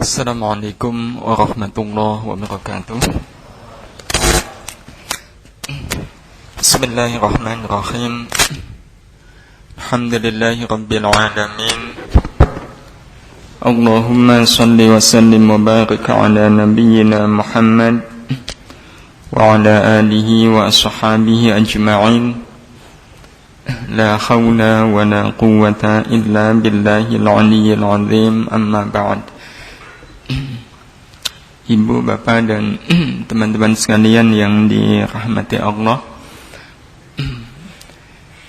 Assalamualaikum warahmatullahi wabarakatuh. Bismillahirrahmanirrahim. Alhamdulillahi rabbil alamin. Allahumma salli wa sallim wa barik ala nabiyyina Muhammad wa ala alihi wa ashabihi ajma'in. La hawla wa la quwwata illa billahil aliyyil azim. Amma ba'd. Ibu, bapak, dan teman-teman sekalian yang dirahmati Allah,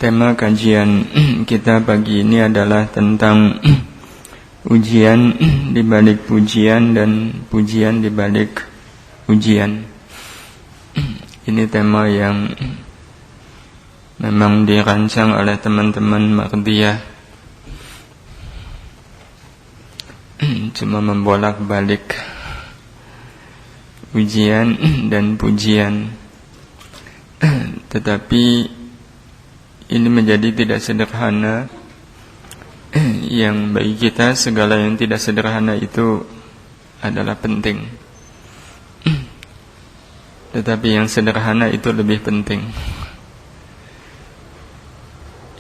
tema kajian kita pagi ini adalah tentang ujian di balik pujian dan pujian di balik ujian. Ini tema yang memang dirancang oleh teman-teman Mardiyah, cuma membolak-balik ujian dan pujian, tetapi ini menjadi tidak sederhana. Yang bagi kita segala yang tidak sederhana itu adalah penting, tetapi yang sederhana itu lebih penting.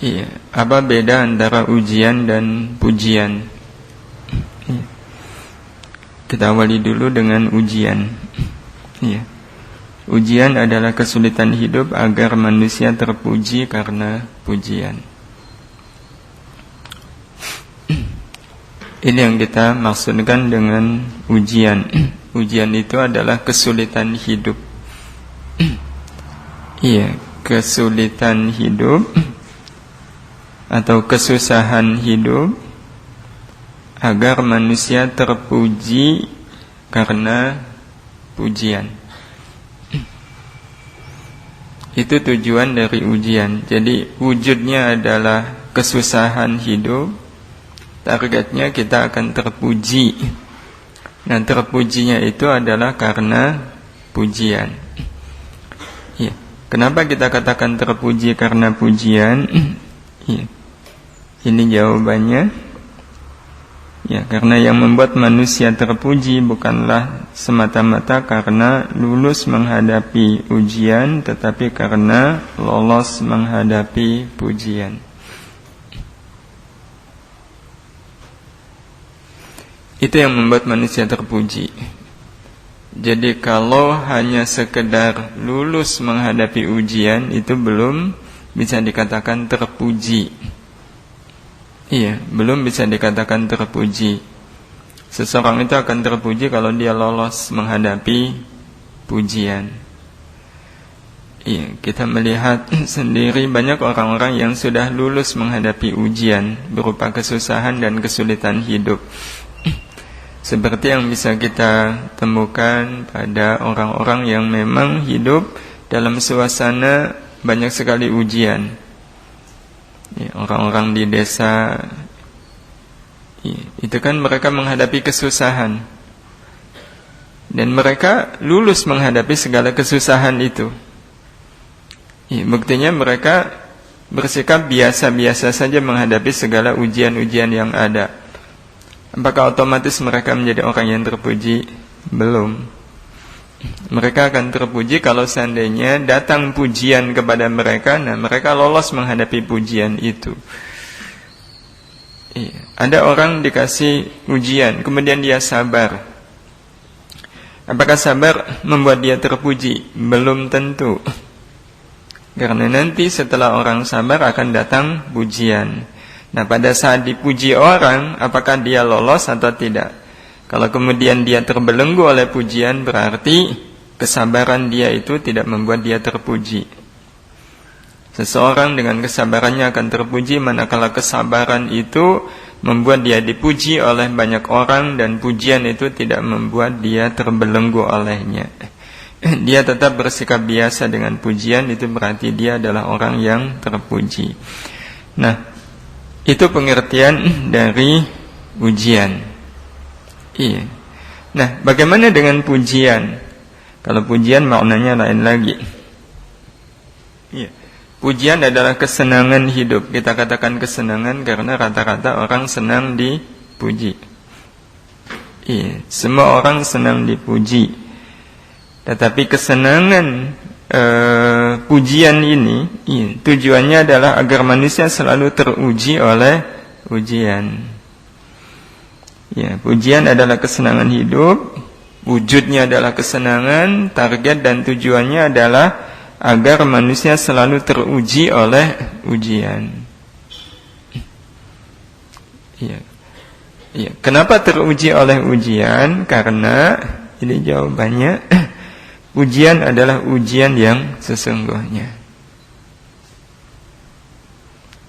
Iya, apa beda antara ujian dan pujian? Kita awali dulu dengan ujian. Ya. Ujian adalah kesulitan hidup agar manusia terpuji karena pujian. Ini yang kita maksudkan dengan ujian. Ujian itu adalah kesulitan hidup. Iya, kesulitan hidup atau kesusahan hidup agar manusia terpuji karena pujian. Itu tujuan dari ujian. Jadi wujudnya adalah kesusahan hidup, targetnya kita akan terpuji. Nah, terpujinya itu adalah karena pujian. Ya. Kenapa kita katakan terpuji karena pujian? Ya. Ini jawabannya. Ya, karena yang membuat manusia terpuji bukanlah semata-mata karena lulus menghadapi ujian, tetapi karena lolos menghadapi pujian. Itu yang membuat manusia terpuji. Jadi kalau hanya sekedar lulus menghadapi ujian, itu belum bisa dikatakan terpuji. Iya, belum bisa dikatakan terpuji. Seseorang itu akan terpuji kalau dia lolos menghadapi pujian. Iya, kita melihat sendiri banyak orang-orang yang sudah lulus menghadapi ujian berupa kesusahan dan kesulitan hidup. Seperti yang bisa kita temukan pada orang-orang yang memang hidup dalam suasana banyak sekali ujian. Ya, orang-orang di desa, ya, itu kan mereka menghadapi kesusahan, dan mereka lulus menghadapi segala kesusahan itu. Ya, buktinya mereka bersikap biasa-biasa saja menghadapi segala ujian-ujian yang ada. Apakah otomatis mereka menjadi orang yang terpuji? Belum. Mereka akan terpuji kalau seandainya datang pujian kepada mereka, nah mereka lolos menghadapi pujian itu. Iya. Ada orang dikasih ujian, kemudian dia sabar. Apakah sabar membuat dia terpuji? Belum tentu. Karena nanti setelah orang sabar akan datang pujian. Nah, pada saat dipuji orang, apakah dia lolos atau tidak? Kalau kemudian dia terbelenggu oleh pujian, berarti kesabaran dia itu tidak membuat dia terpuji. Seseorang dengan kesabarannya akan terpuji, manakala kesabaran itu membuat dia dipuji oleh banyak orang, dan pujian itu tidak membuat dia terbelenggu olehnya. Dia tetap bersikap biasa dengan pujian, itu berarti dia adalah orang yang terpuji. Nah, itu pengertian dari ujian. Iya. Nah, bagaimana dengan pujian? Kalau pujian maknanya lain lagi. Iya. Pujian adalah kesenangan hidup. Kita katakan kesenangan karena rata-rata orang senang dipuji. Iya, semua orang senang dipuji. Tetapi kesenangan pujian ini, tujuannya adalah agar manusia selalu teruji oleh ujian. Ya, pujian adalah kesenangan hidup, wujudnya adalah kesenangan, target dan tujuannya adalah agar manusia selalu teruji oleh ujian. Ya. Ya, kenapa teruji oleh ujian? Karena ini jawabannya. Ujian adalah ujian yang sesungguhnya.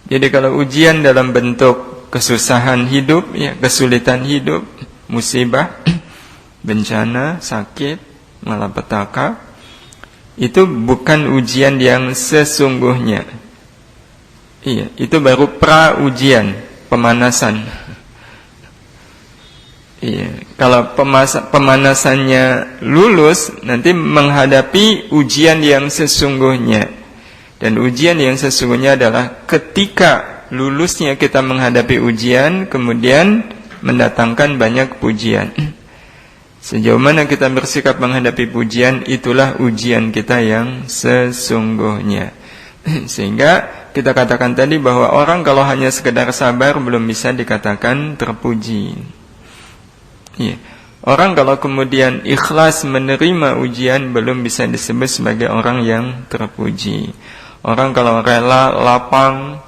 Jadi kalau ujian dalam bentuk kesusahan hidup, ya, kesulitan hidup, musibah, bencana, sakit, malapetaka, itu bukan ujian yang sesungguhnya. Iya, itu baru pra-ujian, pemanasan. Iya, kalau pemanasannya lulus, nanti menghadapi ujian yang sesungguhnya. Dan ujian yang sesungguhnya adalah ketika lulusnya kita menghadapi ujian, kemudian mendatangkan banyak pujian. Sejauh mana kita bersikap menghadapi pujian, itulah ujian kita yang sesungguhnya. Sehingga kita katakan tadi bahwa orang kalau hanya sekedar sabar belum bisa dikatakan terpuji. Ya. Orang kalau kemudian ikhlas menerima ujian belum bisa disebut sebagai orang yang terpuji. Orang kalau rela, lapang,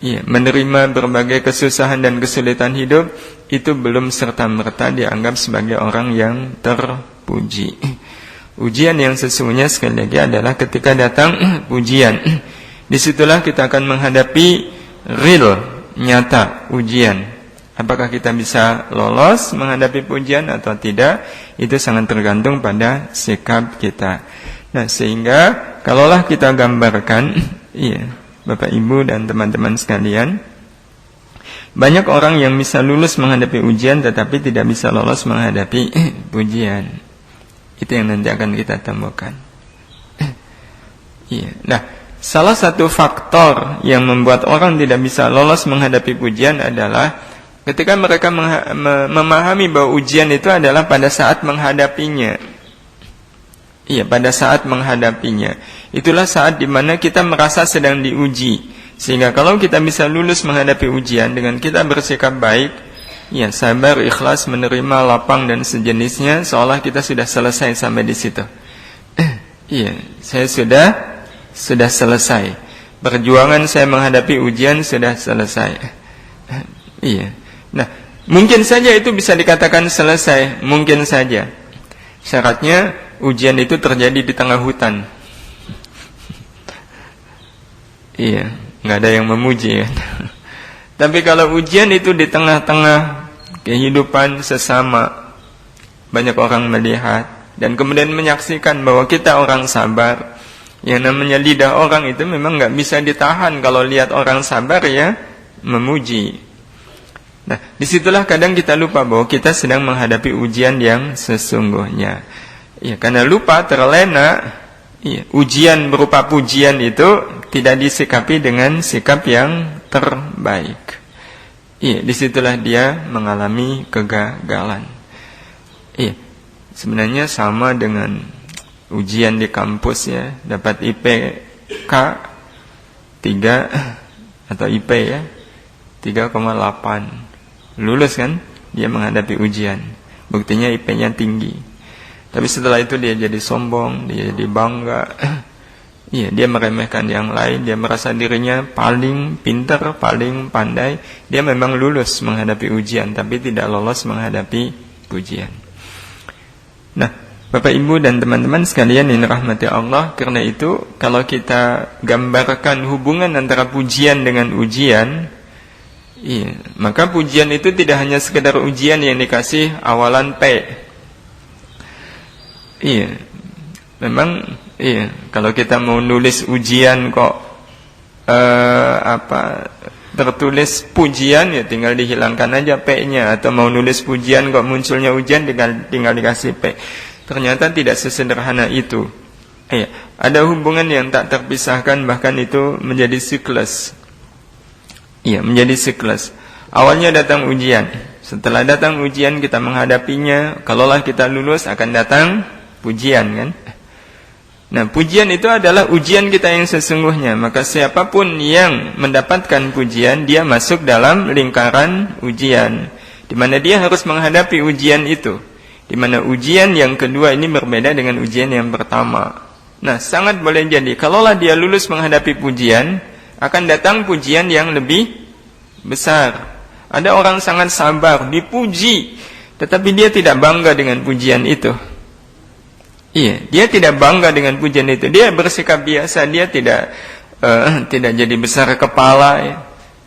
ya, menerima berbagai kesusahan dan kesulitan hidup, itu belum serta-merta dianggap sebagai orang yang terpuji. Ujian yang sesungguhnya sekali lagi adalah ketika datang pujian. Disitulah kita akan menghadapi real, nyata ujian. Apakah kita bisa lolos menghadapi pujian atau tidak, itu sangat tergantung pada sikap kita. Nah, sehingga kalaulah kita gambarkan, iya, Bapak Ibu dan teman-teman sekalian, banyak orang yang bisa lulus menghadapi ujian tetapi tidak bisa lolos menghadapi pujian. Itu yang nanti akan kita temukan. Iya. Nah, salah satu faktor yang membuat orang tidak bisa lolos menghadapi pujian adalah ketika mereka memahami bahwa ujian itu adalah pada saat menghadapinya. Iya, pada saat menghadapinya. Itulah saat dimana kita merasa sedang diuji. Sehingga kalau kita bisa lulus menghadapi ujian dengan kita bersikap baik, ya, sabar, ikhlas, menerima, lapang dan sejenisnya, seolah kita sudah selesai sampai di situ. Iya, saya sudah selesai. Perjuangan saya menghadapi ujian sudah selesai. Iya. Nah, mungkin saja itu bisa dikatakan selesai, mungkin saja. Syaratnya ujian itu terjadi di tengah hutan. Iya, nggak ada yang memuji ya. Tapi kalau ujian itu di tengah-tengah kehidupan sesama, banyak orang melihat dan kemudian menyaksikan bahwa kita orang sabar. Yang namanya lidah orang itu memang nggak bisa ditahan kalau lihat orang sabar ya memuji. Nah, disitulah kadang kita lupa bahwa kita sedang menghadapi ujian yang sesungguhnya. Ya, karena lupa, terlena, ya, ujian berupa pujian itu tidak disikapi dengan sikap yang terbaik. Iya, disitulah dia mengalami kegagalan. Iya, sebenarnya sama dengan ujian di kampus ya, dapat IPK 3 atau IP ya 3,8. Lulus kan, dia menghadapi ujian. Buktinya IP-nya tinggi. Tapi setelah itu dia jadi sombong, dia jadi bangga. Iya, dia meremehkan yang lain, dia merasa dirinya paling pintar, paling pandai. Dia memang lulus menghadapi ujian, tapi tidak lolos menghadapi pujian. Nah, Bapak Ibu dan teman-teman sekalian yang dirahmati Allah, karena itu kalau kita gambarkan hubungan antara pujian dengan ujian, iya, maka pujian itu tidak hanya sekedar ujian yang dikasih awalan P. Iya, memang iya, kalau kita mau nulis ujian kok tertulis pujian ya tinggal dihilangkan aja P-nya, atau mau nulis pujian kok munculnya ujian tinggal dikasih P. Ternyata tidak sesederhana itu. Iya, ada hubungan yang tak terpisahkan, bahkan itu menjadi siklus. Iya, menjadi siklus. Awalnya datang ujian. Setelah datang ujian kita menghadapinya, kalaulah kita lulus akan datang pujian kan. Nah, pujian itu adalah ujian kita yang sesungguhnya. Maka siapapun yang mendapatkan pujian, dia masuk dalam lingkaran ujian, di mana dia harus menghadapi ujian itu. Di mana ujian yang kedua ini berbeda dengan ujian yang pertama. Nah, sangat boleh jadi kalaulah dia lulus menghadapi pujian, akan datang pujian yang lebih besar. Ada orang sangat sabar, dipuji, tetapi dia tidak bangga dengan pujian itu. Iya, dia tidak bangga dengan pujian itu. Dia bersikap biasa, dia tidak jadi besar kepala, ya.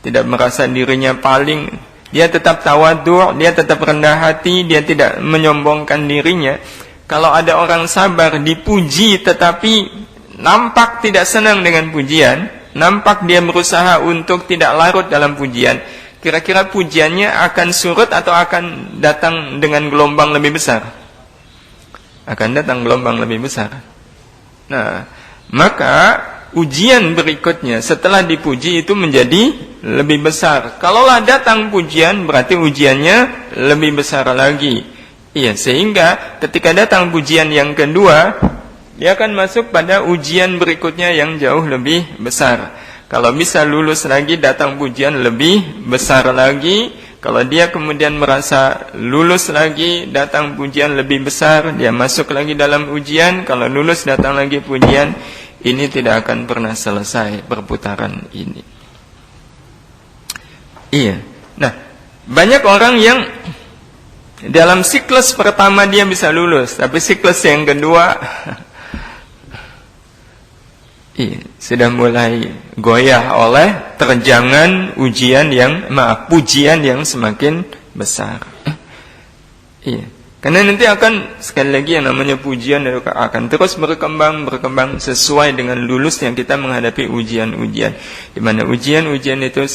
Tidak merasa dirinya paling. Dia tetap tawadhu', dia tetap rendah hati, dia tidak menyombongkan dirinya. Kalau ada orang sabar dipuji tetapi nampak tidak senang dengan pujian, nampak dia berusaha untuk tidak larut dalam pujian, kira-kira pujiannya akan surut atau akan datang dengan gelombang lebih besar? Akan datang gelombang lebih besar. Nah, maka ujian berikutnya setelah dipuji itu menjadi lebih besar. Kalaulah datang pujian, berarti ujiannya lebih besar lagi. Iya, sehingga ketika datang pujian yang kedua, dia akan masuk pada ujian berikutnya yang jauh lebih besar. Kalau bisa lulus lagi, datang pujian lebih besar lagi. Kalau dia kemudian merasa lulus lagi, datang pujian lebih besar, dia masuk lagi dalam ujian. Kalau lulus, datang lagi pujian. Ini tidak akan pernah selesai perputaran ini. Iya. Nah, banyak orang yang dalam siklus pertama dia bisa lulus, tapi siklus yang kedua sudah mulai goyah oleh terjangan pujian yang semakin besar. Karena nanti akan sekali lagi yang namanya pujian akan terus berkembang sesuai dengan lulus yang kita menghadapi ujian-ujian, di mana ujian-ujian itu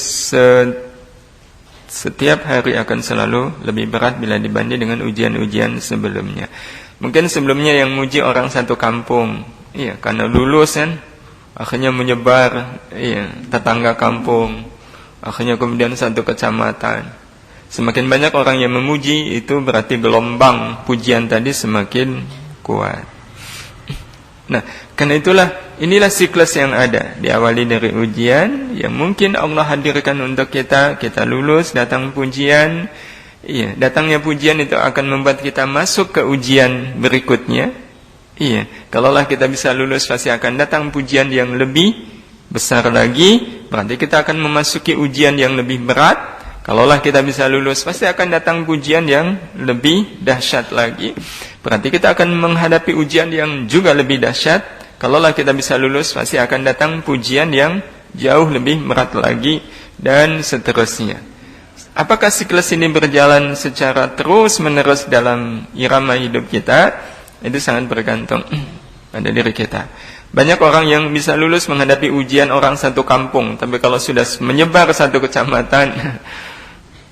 setiap hari akan selalu lebih berat bila dibanding dengan ujian-ujian sebelumnya. Mungkin sebelumnya yang muji orang satu kampung, karena lulus kan, akhirnya menyebar, tetangga kampung, akhirnya kemudian satu kecamatan. Semakin banyak orang yang memuji, itu berarti gelombang pujian tadi semakin kuat. Nah, karena inilah siklus yang ada. Diawali dari ujian, yang mungkin Allah hadirkan untuk kita lulus, datang pujian. Datangnya pujian itu akan membuat kita masuk ke ujian berikutnya. Kalaulah kita bisa lulus, pasti akan datang pujian yang lebih besar lagi. Berarti kita akan memasuki ujian yang lebih berat. Kalaulah kita bisa lulus, pasti akan datang pujian yang lebih dahsyat lagi. Berarti kita akan menghadapi ujian yang juga lebih dahsyat. Kalaulah kita bisa lulus, pasti akan datang pujian yang jauh lebih berat lagi, dan seterusnya. Apakah siklus ini berjalan secara terus-menerus dalam irama hidup kita? Itu sangat bergantung pada diri kita. Banyak orang yang bisa lulus menghadapi ujian orang satu kampung, tapi kalau sudah menyebar satu kecamatan,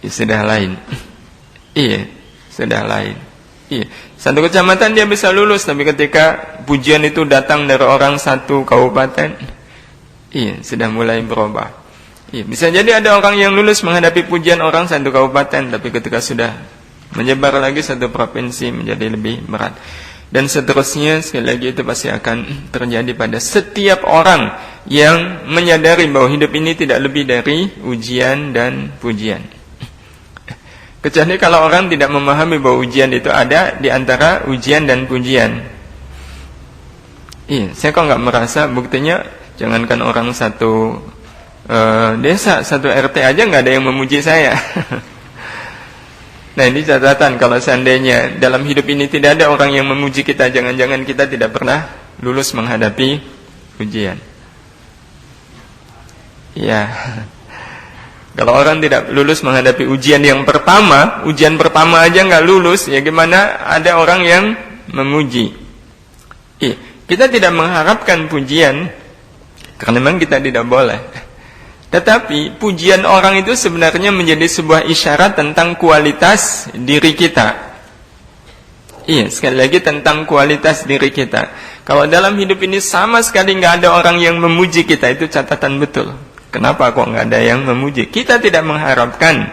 sudah lain. Sudah lain. Satu kecamatan dia bisa lulus, tapi ketika pujian itu datang dari orang satu kabupaten, sudah mulai berubah. Bisa jadi ada orang yang lulus menghadapi pujian orang satu kabupaten, tapi ketika sudah menyebar lagi satu provinsi menjadi lebih berat. Dan seterusnya, sekali lagi itu pasti akan terjadi pada setiap orang yang menyadari bahwa hidup ini tidak lebih dari ujian dan pujian. Kecuali kalau orang tidak memahami bahwa ujian itu ada di antara ujian dan pujian. Saya kok nggak merasa, buktinya jangankan orang satu desa, satu RT aja nggak ada yang memuji saya. Nah, ini catatan, kalau seandainya dalam hidup ini tidak ada orang yang memuji kita, jangan-jangan kita tidak pernah lulus menghadapi ujian. Kalau orang tidak lulus menghadapi ujian yang pertama, ujian pertama aja nggak lulus, ya gimana ada orang yang memuji? Kita tidak mengharapkan pujian, karena memang kita tidak boleh. Tetapi pujian orang itu sebenarnya menjadi sebuah isyarat tentang kualitas diri kita. Sekali lagi tentang kualitas diri kita. Kalau dalam hidup ini sama sekali nggak ada orang yang memuji kita, itu catatan betul. Kenapa kok nggak ada yang memuji? Kita tidak mengharapkan.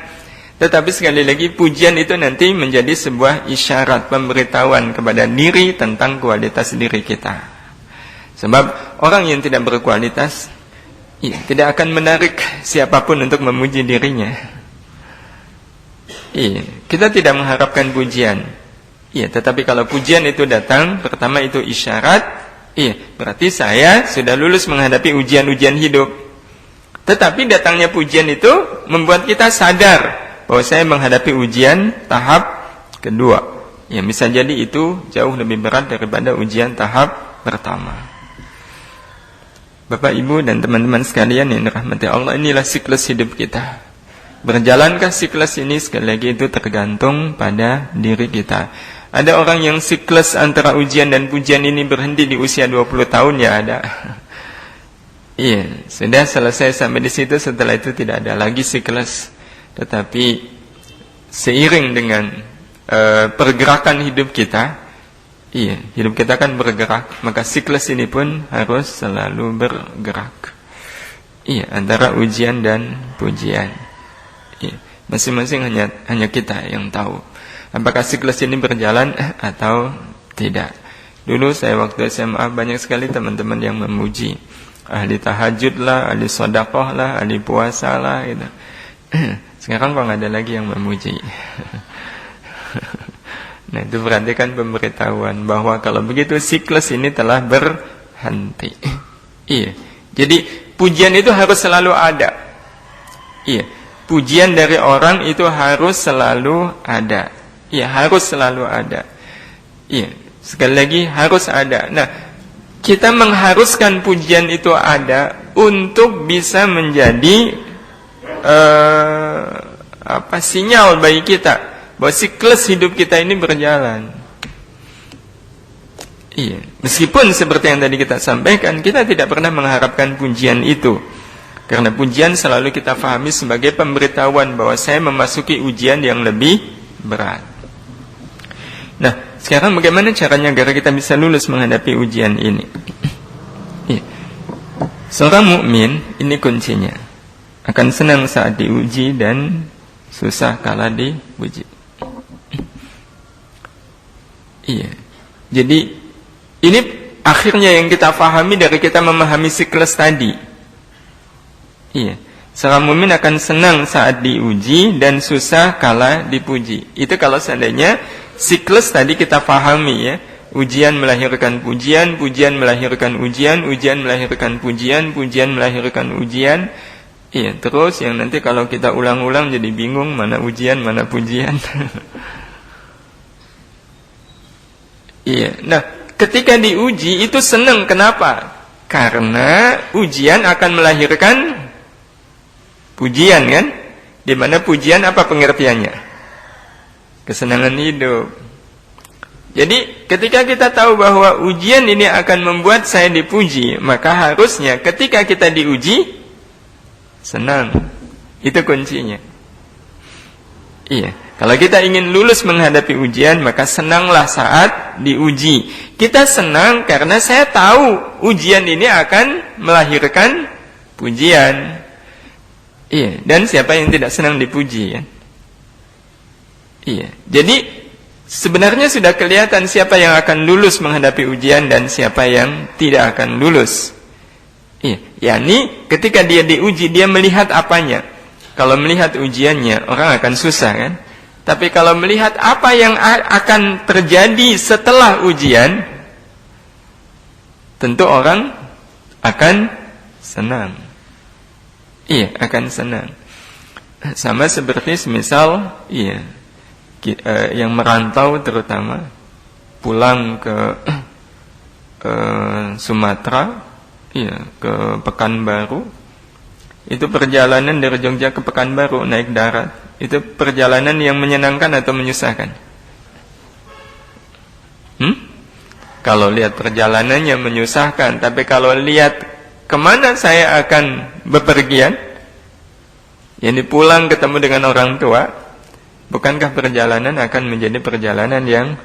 Tetapi sekali lagi pujian itu nanti menjadi sebuah isyarat pemberitahuan kepada diri tentang kualitas diri kita. Sebab orang yang tidak berkualitas tidak akan menarik siapapun untuk memuji dirinya. Kita tidak mengharapkan pujian. Tetapi kalau pujian itu datang, pertama itu isyarat, berarti saya sudah lulus menghadapi ujian-ujian hidup. Tetapi datangnya pujian itu membuat kita sadar bahwa saya menghadapi ujian tahap kedua. Bisa jadi itu jauh lebih berat daripada ujian tahap pertama. Bapak, Ibu, dan teman-teman sekalian yang dirahmati Allah, inilah siklus hidup kita. Berjalankah siklus ini? Sekali lagi itu tergantung pada diri kita. Ada orang yang siklus antara ujian dan pujian ini berhenti di usia 20 tahun, ya ada. Sudah selesai sampai di situ, setelah itu tidak ada lagi siklus. Tetapi seiring dengan pergerakan hidup kita, hidup kita kan bergerak, maka siklus ini pun harus selalu bergerak. Antara ujian dan pujian. Masing-masing hanya kita yang tahu apakah siklus ini berjalan atau tidak. Dulu saya waktu SMA banyak sekali teman-teman yang memuji, ahli tahajud lah, ahli sedekah lah, ahli puasa lah gitu. Sekarang kok nggak ada lagi yang memuji. Nah, itu berarti kan pemberitahuan bahwa kalau begitu siklus ini telah berhenti. Jadi pujian itu harus selalu ada. Pujian dari orang itu harus selalu ada. Harus selalu ada. Sekali lagi harus ada. Nah, kita mengharuskan pujian itu ada untuk bisa menjadi sinyal bagi kita bahwa siklus hidup kita ini berjalan. Meskipun seperti yang tadi kita sampaikan, kita tidak pernah mengharapkan pujian itu. Karena pujian selalu kita fahami sebagai pemberitahuan bahwa saya memasuki ujian yang lebih berat. Nah, sekarang bagaimana caranya agar kita bisa lulus menghadapi ujian ini? Seorang mukmin, ini kuncinya, akan senang saat diuji dan susah kala dipuji. Jadi ini akhirnya yang kita fahami dari kita memahami siklus tadi. Seorang mukmin akan senang saat diuji dan susah kala dipuji. Itu kalau seandainya siklus tadi kita pahami, ujian melahirkan pujian, pujian melahirkan ujian, ujian melahirkan pujian, pujian melahirkan ujian. Terus yang nanti kalau kita ulang-ulang jadi bingung mana ujian, mana pujian. Nah, ketika diuji itu senang, kenapa? Karena ujian akan melahirkan pujian, kan? Di mana pujian apa pengertiannya? Kesenangan hidup. Jadi ketika kita tahu bahwa ujian ini akan membuat saya dipuji, maka harusnya ketika kita diuji senang. Itu kuncinya. Kalau kita ingin lulus menghadapi ujian, maka senanglah saat diuji. Kita senang karena saya tahu ujian ini akan melahirkan pujian. Dan siapa yang tidak senang dipuji, kan? Jadi sebenarnya sudah kelihatan siapa yang akan lulus menghadapi ujian dan siapa yang tidak akan lulus. Yani ketika dia diuji, dia melihat apanya. Kalau melihat ujiannya, orang akan susah, kan? Tapi kalau melihat apa yang akan terjadi setelah ujian, tentu orang akan senang. Akan senang. Sama seperti semisal yang merantau terutama pulang ke Sumatera, ke Pekanbaru. Itu perjalanan dari Jogja ke Pekanbaru naik darat. Itu perjalanan yang menyenangkan atau menyusahkan? Kalau lihat perjalanannya menyusahkan, tapi kalau lihat kemana saya akan bepergian, yakni pulang ketemu dengan orang tua, bukankah perjalanan akan menjadi perjalanan yang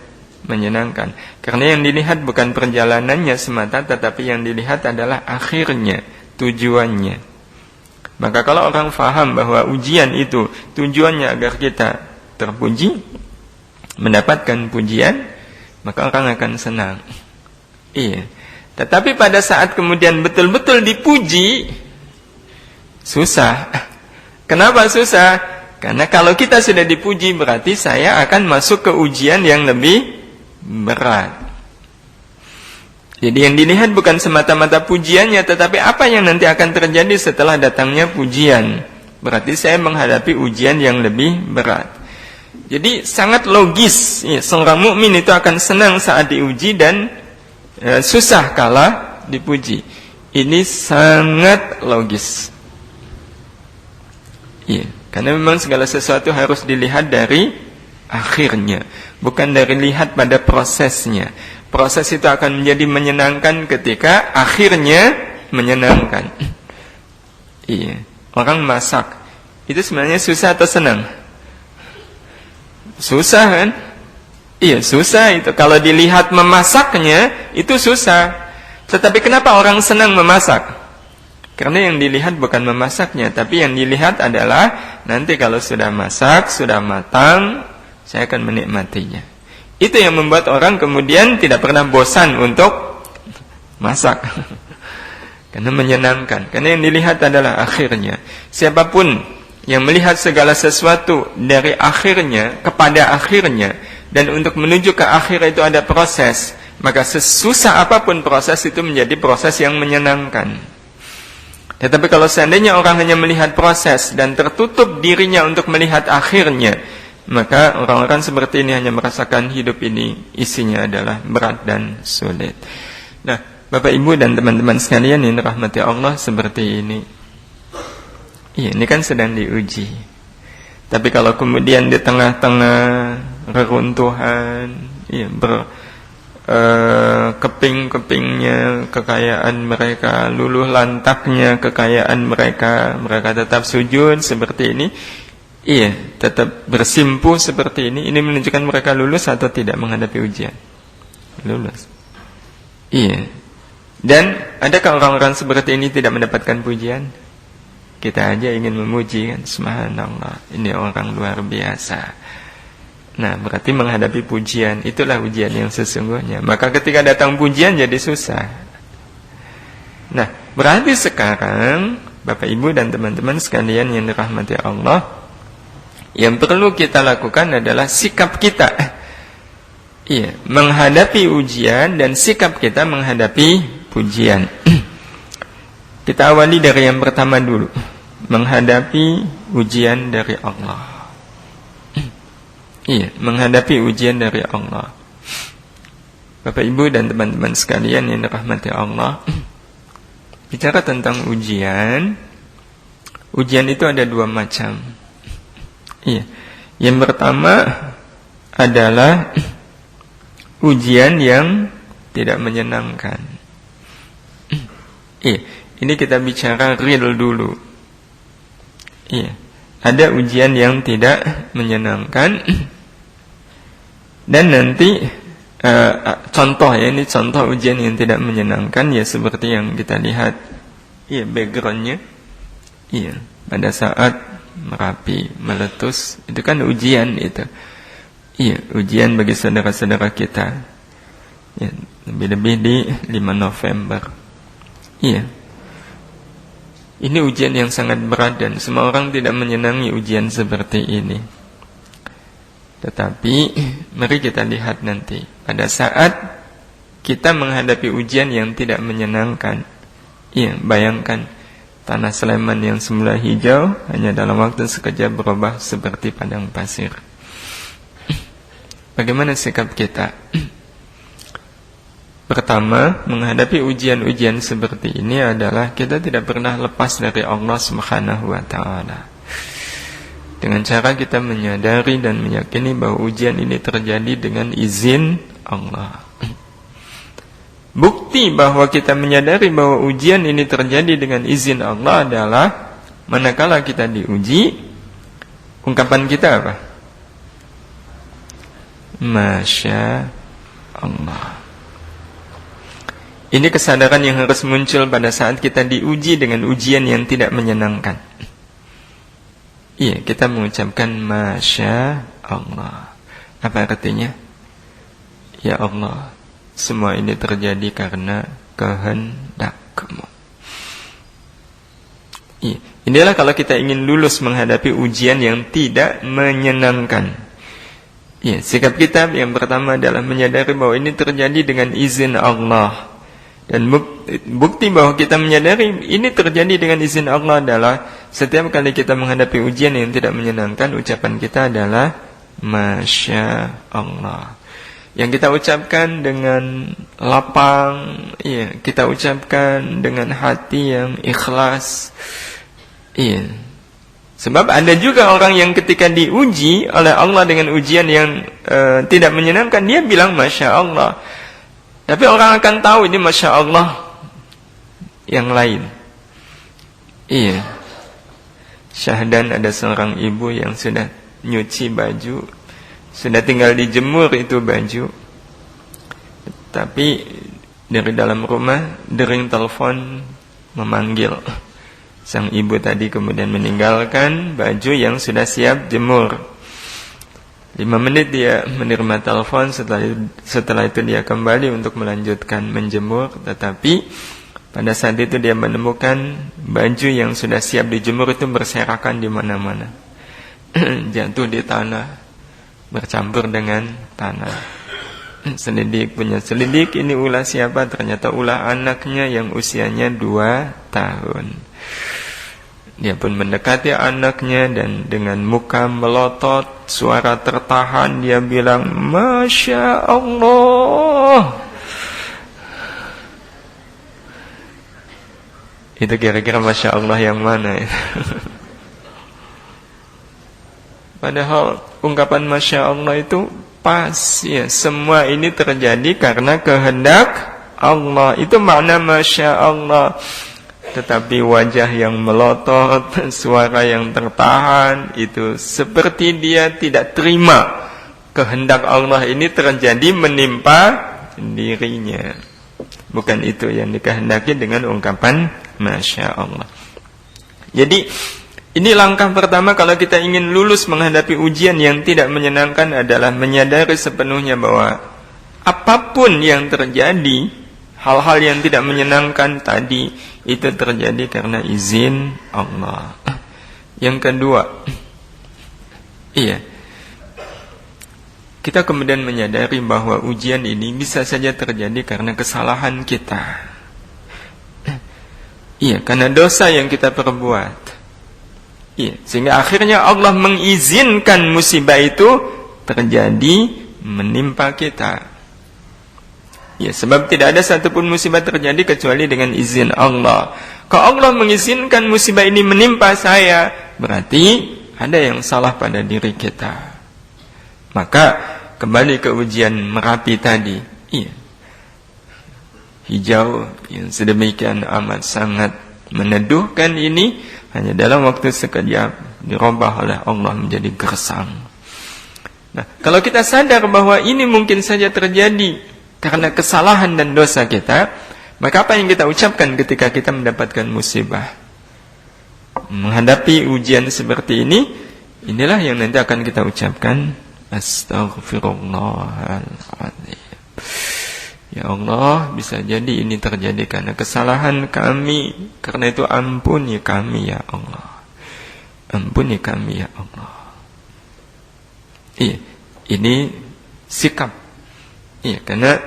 menyenangkan? Karena yang dilihat bukan perjalanannya semata, tetapi yang dilihat adalah akhirnya, tujuannya. Maka kalau orang faham bahwa ujian itu tujuannya agar kita terpuji, mendapatkan pujian, maka orang akan senang. Iya. Tetapi pada saat kemudian betul-betul dipuji, susah. Kenapa susah? Karena kalau kita sudah dipuji, berarti saya akan masuk ke ujian yang lebih berat. Jadi yang dilihat bukan semata-mata pujiannya, tetapi apa yang nanti akan terjadi setelah datangnya pujian. Berarti saya menghadapi ujian yang lebih berat. Jadi sangat logis, ya, seorang mukmin itu akan senang saat diuji dan susah kala dipuji. Ini sangat logis. Iya, karena memang segala sesuatu harus dilihat dari akhirnya, bukan dari lihat pada prosesnya. Proses itu akan menjadi menyenangkan ketika akhirnya menyenangkan. Iya, orang masak itu sebenarnya susah atau senang? Susah kan? Iya, susah itu. Kalau dilihat memasaknya itu susah. Tetapi kenapa orang senang memasak? Karena yang dilihat bukan memasaknya, tapi yang dilihat adalah nanti kalau sudah masak, sudah matang, saya akan menikmatinya. Itu yang membuat orang kemudian tidak pernah bosan untuk masak. Karena menyenangkan. Karena yang dilihat adalah akhirnya. Siapapun yang melihat segala sesuatu dari akhirnya kepada akhirnya, dan untuk menuju ke akhir itu ada proses, maka sesusah apapun proses itu menjadi proses yang menyenangkan. Tetapi kalau seandainya orang hanya melihat proses dan tertutup dirinya untuk melihat akhirnya, maka orang-orang seperti ini hanya merasakan hidup ini isinya adalah berat dan sulit. Nah, Bapak Ibu dan teman-teman sekalian yang dirahmati Allah, seperti ini. Iya, ini kan sedang diuji. Tapi kalau kemudian di tengah-tengah reruntuhan, iya, keping-kepingnya kekayaan mereka, luluh lantaknya kekayaan mereka, mereka tetap sujud seperti ini. Iya, tetap bersimpuh seperti ini. Ini menunjukkan mereka lulus atau tidak menghadapi ujian? Lulus. Iya. Dan adakah orang-orang seperti ini tidak mendapatkan pujian? Kita aja ingin memuji kan, subhanallah, ini orang luar biasa. Nah, berarti menghadapi pujian, itulah ujian yang sesungguhnya. Maka ketika datang pujian jadi susah. Nah, berarti sekarang Bapak Ibu dan teman-teman sekalian yang dirahmati Allah, yang perlu kita lakukan adalah sikap kita. Iya, menghadapi ujian dan sikap kita menghadapi pujian. Kita awali dari yang pertama dulu, menghadapi ujian dari Allah. Iya, menghadapi ujian dari Allah. Bapak Ibu dan teman-teman sekalian yang dirahmati Allah, bicara tentang ujian, ujian itu ada dua macam. Iya. Yang pertama adalah ujian yang tidak menyenangkan. Iya, ini kita bicara real dulu. Iya. Ada ujian yang tidak menyenangkan. Dan nanti contoh ya, ini contoh ujian yang tidak menyenangkan ya, seperti yang kita lihat. Iya, backgroundnya. Iya, pada saat Merapi meletus, itu kan ujian itu. Iya, ujian bagi saudara-saudara kita. Ya, lebih-lebih di 5 November. Iya. Ini ujian yang sangat berat dan semua orang tidak menyenangi ujian seperti ini. Tetapi mari kita lihat nanti pada saat kita menghadapi ujian yang tidak menyenangkan. Iya, bayangkan tanah Sleman yang semula hijau hanya dalam waktu sekejap berubah seperti padang pasir. Bagaimana sikap kita? Pertama, menghadapi ujian-ujian seperti ini adalah kita tidak pernah lepas dari Allah Subhanahu wa ta'ala. Dengan cara kita menyadari dan meyakini bahwa ujian ini terjadi dengan izin Allah. Bukti bahwa kita menyadari bahwa ujian ini terjadi dengan izin Allah adalah manakala kita diuji, ungkapan kita apa? Masya Allah. Ini kesadaran yang harus muncul pada saat kita diuji dengan ujian yang tidak menyenangkan. Iya, kita mengucapkan Masya Allah. Apa artinya? Ya Allah, semua ini terjadi karena kehendak-Mu. Iya, inilah kalau kita ingin lulus menghadapi ujian yang tidak menyenangkan. Iya, sikap kita yang pertama adalah menyadari bahwa ini terjadi dengan izin Allah. Dan bukti bahwa kita menyadari ini terjadi dengan izin Allah adalah setiap kali kita menghadapi ujian yang tidak menyenangkan, ucapan kita adalah Masya Allah. Yang kita ucapkan dengan lapang, iya, kita ucapkan dengan hati yang ikhlas. Iya. Sebab ada juga orang yang ketika diuji oleh Allah dengan ujian yang tidak menyenangkan, dia bilang Masya Allah. Tapi orang akan tahu ini Masya Allah yang lain. Iya. Syahdan ada seorang ibu yang sudah nyuci baju, sudah tinggal dijemur itu baju. Tapi dari dalam rumah dering telepon memanggil. Sang ibu tadi kemudian meninggalkan baju yang sudah siap jemur. 5 menit dia menerima telepon, setelah itu dia kembali untuk melanjutkan menjemur. Tetapi pada saat itu dia menemukan baju yang sudah siap dijemur itu berserakan di mana-mana. Jatuh di tanah, bercampur dengan tanah. Selidik punya selidik, ini ulah siapa? Ternyata ulah anaknya yang usianya 2 tahun. Dia pun mendekati anaknya dan dengan muka melotot, suara tertahan dia bilang Masya Allah. Itu kira-kira Masya Allah yang mana ya? Padahal ungkapan Masya Allah itu pas ya. Semua ini terjadi karena kehendak Allah. Itu makna Masya Allah. Tetapi wajah yang melotot, suara yang tertahan, itu seperti dia tidak terima kehendak Allah ini terjadi menimpa dirinya. Bukan itu yang dikehendaki dengan ungkapan Masya Allah. Jadi ini langkah pertama kalau kita ingin lulus menghadapi ujian yang tidak menyenangkan adalah menyadari sepenuhnya bahwa apapun yang terjadi, hal-hal yang tidak menyenangkan tadi itu terjadi karena izin Allah. Yang kedua, iya, kita kemudian menyadari bahwa ujian ini bisa saja terjadi karena kesalahan kita. Iya, karena dosa yang kita perbuat. Iya, sehingga akhirnya Allah mengizinkan musibah itu terjadi menimpa kita. Ya, sebab tidak ada satupun musibah terjadi kecuali dengan izin Allah. Kalau Allah mengizinkan musibah ini menimpa saya, berarti ada yang salah pada diri kita. Maka kembali ke ujian Merapi tadi. Iya. Hijau yang sedemikian amat sangat meneduhkan ini hanya dalam waktu sekejap dirubah oleh Allah menjadi gersang. Nah, kalau kita sadar bahwa ini mungkin saja terjadi karena kesalahan dan dosa kita, maka apa yang kita ucapkan ketika kita mendapatkan musibah? Menghadapi ujian seperti ini, inilah yang nanti akan kita ucapkan, Astaghfirullahaladzim. Ya Allah, bisa jadi ini terjadi karena kesalahan kami, karena itu ampuni kami ya Allah. Ampuni kami ya Allah. Iya, ini sikap. Iya, karena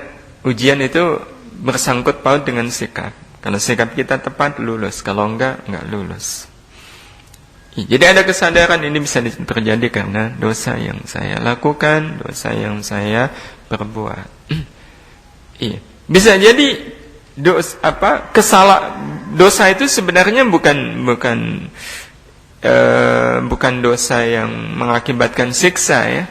ujian itu bersangkut paut dengan sikap. Kalau sikap kita tepat, lulus. Kalau enggak lulus. Iya, jadi ada kesadaran ini bisa terjadi karena dosa yang saya lakukan, dosa yang saya perbuat. Iya, bisa jadi dosa itu sebenarnya bukan dosa yang mengakibatkan siksa ya.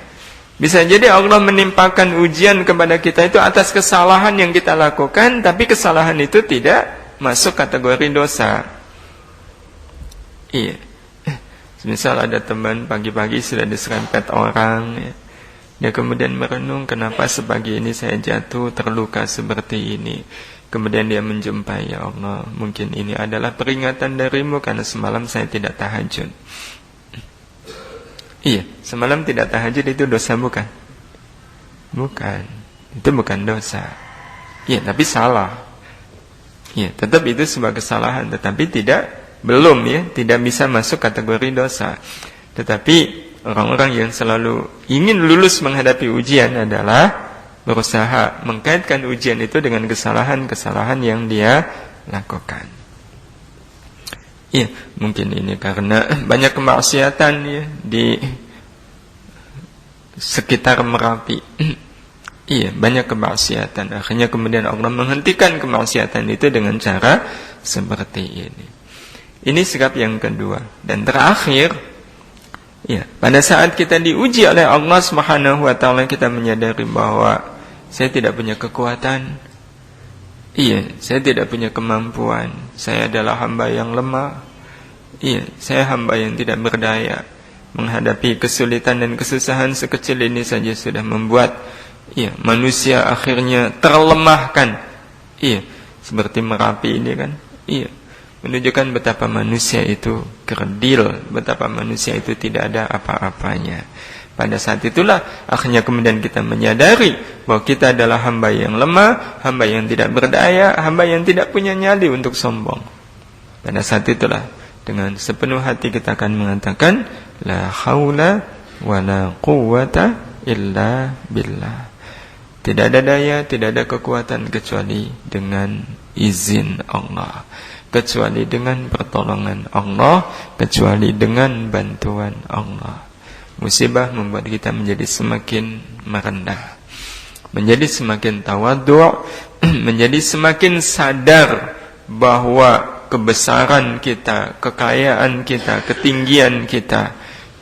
Bisa jadi Allah menimpakan ujian kepada kita itu atas kesalahan yang kita lakukan, tapi kesalahan itu tidak masuk kategori dosa. Iya. Misal ada teman pagi-pagi sudah diserempet orang, ya. Dia kemudian merenung, kenapa sepagi ini saya jatuh terluka seperti ini. Kemudian dia menjumpai, ya Allah, mungkin ini adalah peringatan darimu karena semalam saya tidak tahajud. Iya, semalam tidak tahajud itu dosa bukan? Bukan. Itu bukan dosa. Iya, tapi salah. Iya, tetap itu sebuah kesalahan, tetapi belum tidak bisa masuk kategori dosa. Tetapi orang-orang yang selalu ingin lulus menghadapi ujian adalah berusaha mengkaitkan ujian itu dengan kesalahan-kesalahan yang dia lakukan. Iya, mungkin ini karena banyak kemaksiatan di sekitar Merapi. Iya, banyak kemaksiatan. Akhirnya kemudian Allah menghentikan kemaksiatan itu dengan cara seperti ini. Ini sikap yang kedua. Dan terakhir, pada saat kita diuji oleh Allah Subhanahu wa taala, kita menyadari bahwa saya tidak punya kekuatan. Iya, saya tidak punya kemampuan. Saya adalah hamba yang lemah. Iya, saya hamba yang tidak berdaya. Menghadapi kesulitan dan kesusahan sekecil ini saja sudah membuat manusia akhirnya terlemahkan. Iya, seperti Merapi ini kan. Iya, menunjukkan betapa manusia itu kerdil, betapa manusia itu tidak ada apa-apanya. Pada saat itulah akhirnya kemudian kita menyadari bahwa kita adalah hamba yang lemah, hamba yang tidak berdaya, hamba yang tidak punya nyali untuk sombong. Pada saat itulah dengan sepenuh hati kita akan mengatakan la haula wala quwwata illa billah. Tidak ada daya, tidak ada kekuatan kecuali dengan izin Allah, kecuali dengan pertolongan Allah, kecuali dengan bantuan Allah. Musibah membuat kita menjadi semakin merendah, menjadi semakin tawadhu', menjadi semakin sadar bahwa kebesaran kita, kekayaan kita, ketinggian kita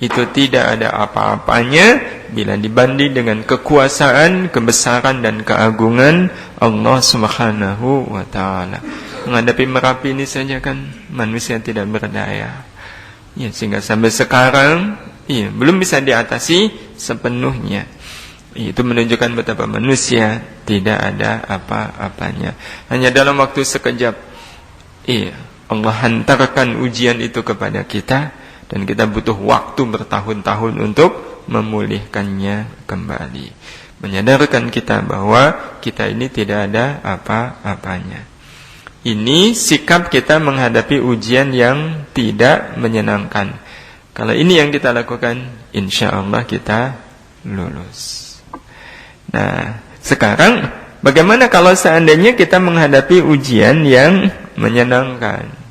itu tidak ada apa-apanya bila dibanding dengan kekuasaan, kebesaran dan keagungan Allah Subhanahu wa taala. Menghadapi Merapi ini saja kan manusia tidak berdaya. Sehingga sampai sekarang belum bisa diatasi sepenuhnya. Itu menunjukkan betapa manusia tidak ada apa-apanya. Hanya dalam waktu sekejap Allah hantarkan ujian itu kepada kita, dan kita butuh waktu bertahun-tahun untuk memulihkannya kembali. Menyadarkan kita bahwa kita ini tidak ada apa-apanya. Ini sikap kita menghadapi ujian yang tidak menyenangkan. Kalau ini yang kita lakukan, insya Allah kita lulus. Nah, sekarang bagaimana kalau seandainya kita menghadapi ujian yang menyenangkan?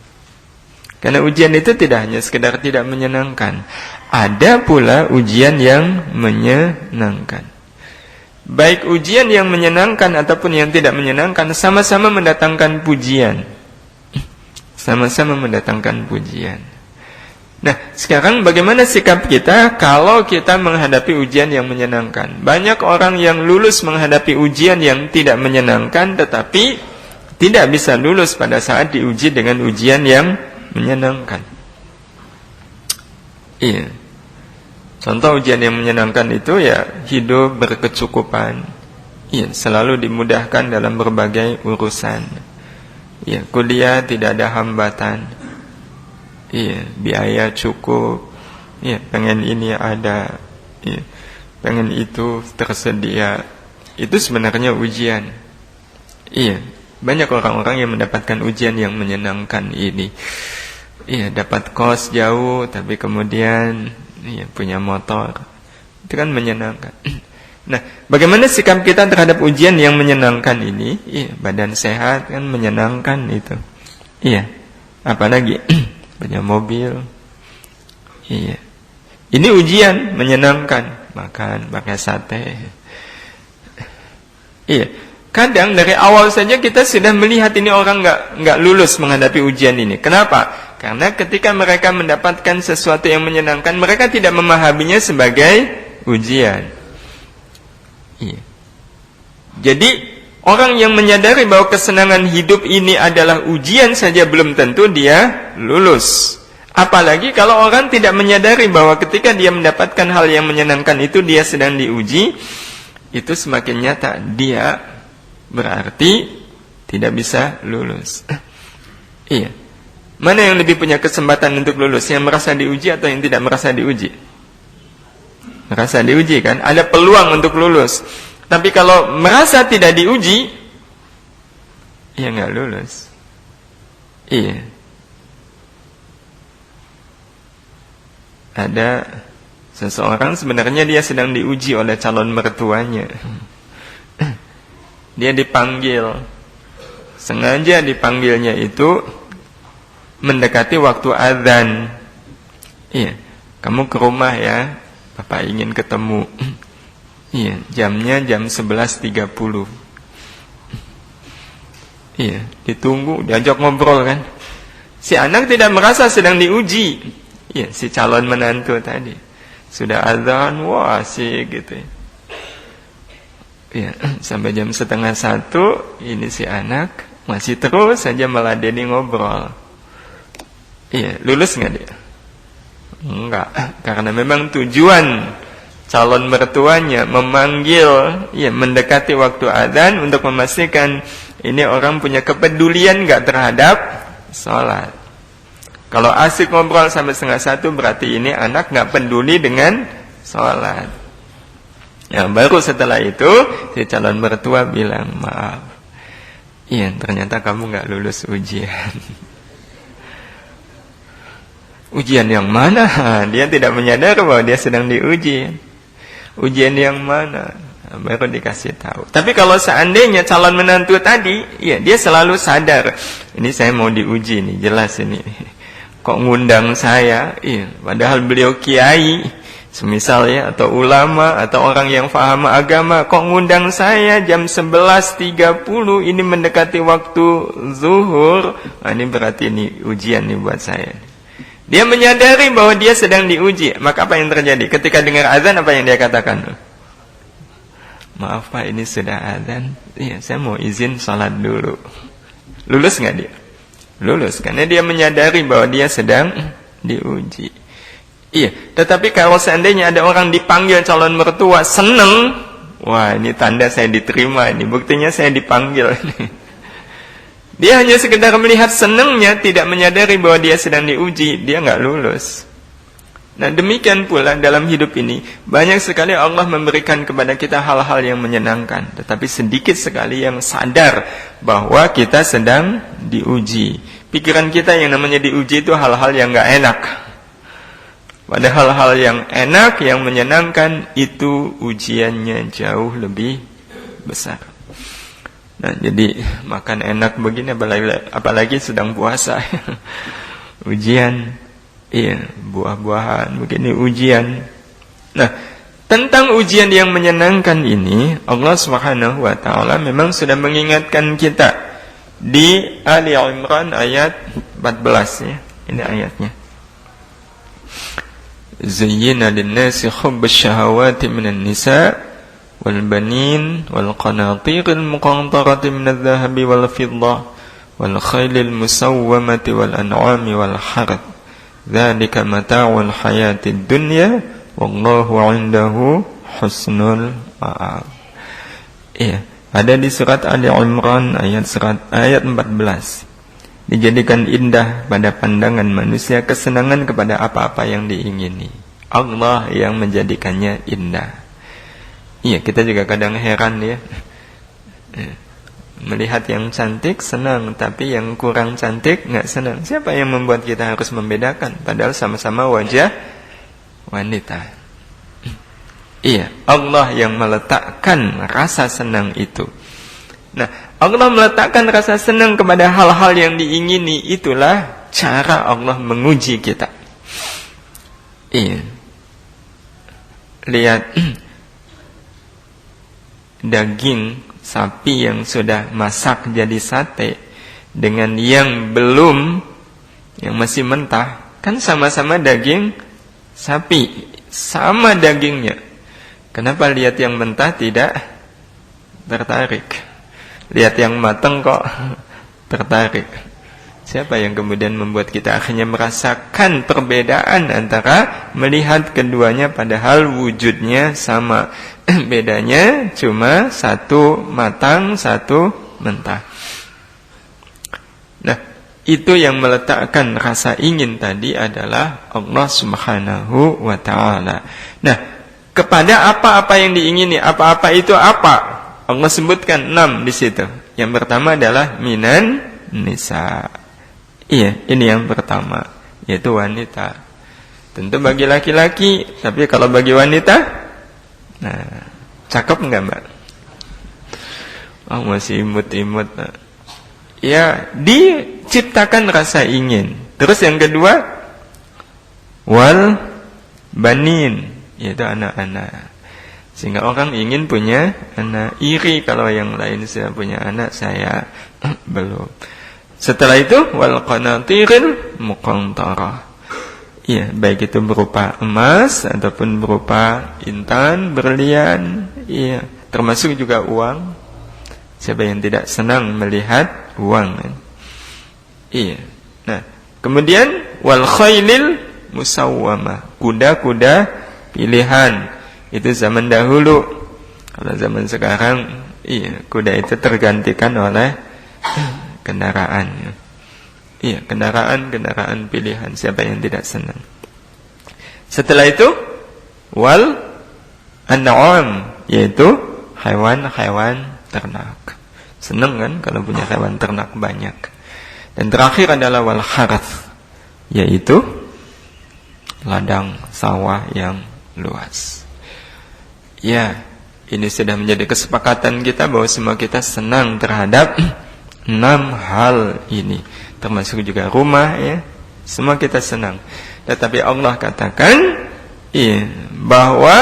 Karena ujian itu tidak hanya sekedar tidak menyenangkan, ada pula ujian yang menyenangkan. Baik ujian yang menyenangkan ataupun yang tidak menyenangkan sama-sama mendatangkan pujian. Sama-sama mendatangkan pujian. Nah, sekarang bagaimana sikap kita kalau kita menghadapi ujian yang menyenangkan? Banyak orang yang lulus menghadapi ujian yang tidak menyenangkan, tetapi tidak bisa lulus pada saat diuji dengan ujian yang menyenangkan. Contoh ujian yang menyenangkan itu hidup berkecukupan. Selalu dimudahkan dalam berbagai urusan. Kuliah tidak ada hambatan. Biaya cukup. Pengen ini ada. Pengen itu tersedia. Itu sebenarnya ujian. Banyak orang-orang yang mendapatkan ujian yang menyenangkan ini. Dapat kos jauh, tapi kemudian punya motor. Itu kan menyenangkan. Nah, bagaimana sikap kita terhadap ujian yang menyenangkan ini? Badan sehat kan menyenangkan itu. Apalagi punya mobil. Ini ujian menyenangkan. Makan pakai sate. Kadang dari awal saja kita sudah melihat ini orang nggak lulus menghadapi ujian ini. Kenapa? Karena ketika mereka mendapatkan sesuatu yang menyenangkan, mereka tidak memahaminya sebagai ujian. Jadi orang yang menyadari bahwa kesenangan hidup ini adalah ujian saja belum tentu dia lulus. Apalagi kalau orang tidak menyadari bahwa ketika dia mendapatkan hal yang menyenangkan itu dia sedang diuji, itu semakin nyata dia berarti tidak bisa lulus. Iya. Mana yang lebih punya kesempatan untuk lulus? Yang merasa diuji atau yang tidak merasa diuji? Merasa diuji kan? Ada peluang untuk lulus. Tapi kalau merasa tidak diuji, ya nggak lulus. Iya. Ada seseorang sebenarnya dia sedang diuji oleh calon mertuanya. Dia dipanggil. Sengaja dipanggilnya itu mendekati waktu azan. Iya, kamu ke rumah ya, Bapak ingin ketemu. Iya, jamnya jam 11.30. Iya, ditunggu, diajak ngobrol kan. Si anak tidak merasa sedang diuji. Iya, si calon menantu tadi sudah azan, wah asik gitu. Iya, sampai jam 12:30 ini si anak masih terus saja meladeni ngobrol. Iya, lulus nggak dia? Enggak, karena memang tujuan calon mertuanya memanggil, ya mendekati waktu azan untuk memastikan ini orang punya kepedulian nggak terhadap sholat. Kalau asik ngobrol sampai 12:30 berarti ini anak nggak peduli dengan sholat. Ya, baru setelah itu si calon mertua bilang maaf. Iya, ternyata kamu nggak lulus ujian. Ujian yang mana? Dia tidak menyadari bahwa dia sedang diuji. Ujian yang mana? Baru dikasih tahu. Tapi kalau seandainya calon menantu tadi, ya dia selalu sadar. Ini saya mau diuji nih, jelas ini. Kok ngundang saya? Iya, padahal beliau kiai, semisal ya, atau ulama, atau orang yang paham agama. Kok ngundang saya jam 11.30? Ini mendekati waktu zuhur. Nah, ini berarti ini ujian nih buat saya. Dia menyadari bahwa dia sedang diuji. Maka apa yang terjadi? Ketika dengar azan, apa yang dia katakan? Maaf Pak, ini sudah azan. Iya, saya mau izin sholat dulu. Lulus nggak dia? Lulus, karena dia menyadari bahwa dia sedang diuji. Iya, tetapi kalau seandainya ada orang dipanggil calon mertua seneng, wah ini tanda saya diterima, ini buktinya saya dipanggil. Dia hanya sekedar melihat senangnya, tidak menyadari bahwa dia sedang diuji, dia nggak lulus. Nah, demikian pula dalam hidup ini, banyak sekali Allah memberikan kepada kita hal-hal yang menyenangkan, tetapi sedikit sekali yang sadar bahwa kita sedang diuji. Pikiran kita yang namanya diuji itu hal-hal yang nggak enak. Padahal hal yang enak, yang menyenangkan, itu ujiannya jauh lebih besar. Nah, jadi makan enak begini apalagi sedang puasa. Ujian. Iya, buah-buahan begini ujian. Nah, tentang ujian yang menyenangkan ini Allah Subhanahu wa taala memang sudah mengingatkan kita di Ali Imran ayat 14 ya. Ini ayatnya. Zayyana lin-nasi hubbus syahawati minan nisa' والبنين والقناطير المقنطرة من الذهب والفضة والخيل المسومة والأنعام والحرث ذلك متاع الحياة الدنيا والله عنده حسن المآب. Iya, ada di surat Ali Imran ayat 14. Dijadikan indah pada pandangan manusia kesenangan kepada apa-apa yang diingini. Allah yang menjadikannya indah. Iya, kita juga kadang heran ya. Melihat yang cantik senang, tapi yang kurang cantik nggak senang. Siapa yang membuat kita harus membedakan? Padahal sama-sama wajah wanita. Iya, Allah yang meletakkan rasa senang itu. Nah, Allah meletakkan rasa senang kepada hal-hal yang diingini. Itulah cara Allah menguji kita. Iya. Lihat daging sapi yang sudah masak jadi sate dengan yang belum, yang masih mentah, kan sama-sama daging sapi, sama dagingnya. Kenapa lihat yang mentah tidak tertarik? Lihat yang matang kok tertarik? Siapa yang kemudian membuat kita akhirnya merasakan perbedaan antara melihat keduanya padahal wujudnya sama? Bedanya cuma satu matang, satu mentah. itu yang meletakkan rasa ingin tadi adalah Allah Subhanahu wa ta'ala. Nah, kepada apa-apa yang diingini, apa-apa itu apa? Allah sebutkan 6 di situ. Yang pertama adalah minan nisa. Iya, ini yang pertama, yaitu wanita. Tentu bagi laki-laki, tapi kalau bagi wanita, nah, cakep enggak, Mbak? Oh, masih imut-imut. Ya, diciptakan rasa ingin. Terus yang kedua, wal banin, yaitu anak-anak. Sehingga orang ingin punya anak. Iri kalau yang lain sudah punya anak, saya belum. Setelah itu, wal qanatiril muqantarah. Iya, baik itu berupa emas ataupun berupa intan, berlian. Iya, termasuk juga uang. Siapa yang tidak senang melihat uang, kan? Iya. Nah, kemudian wal khailil musawwamah, kuda-kuda pilihan. Itu zaman dahulu. Kalau zaman sekarang, iya, kuda itu tergantikan oleh kendaraan. Iya, kendaraan pilihan. Siapa yang tidak senang? Setelah itu wal an'am, yaitu hewan-hewan ternak. Senang kan kalau punya hewan ternak banyak. Dan terakhir adalah wal harath, yaitu ladang sawah yang luas. Ya, ini sudah menjadi kesepakatan kita bahwa semua kita senang terhadap 6 hal ini, termasuk juga rumah, ya. Semua kita senang. Tetapi Allah katakan bahwa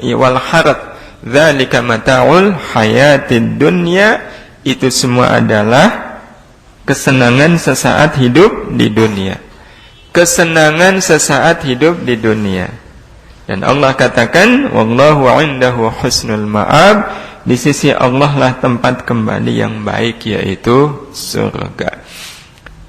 wal harath dzalika mata'ul hayatid dunya, itu semua adalah kesenangan sesaat hidup di dunia. Kesenangan sesaat hidup di dunia. Dan Allah katakan wallahu 'indahu husnul ma'ab, di sisi Allah lah tempat kembali yang baik, yaitu surga.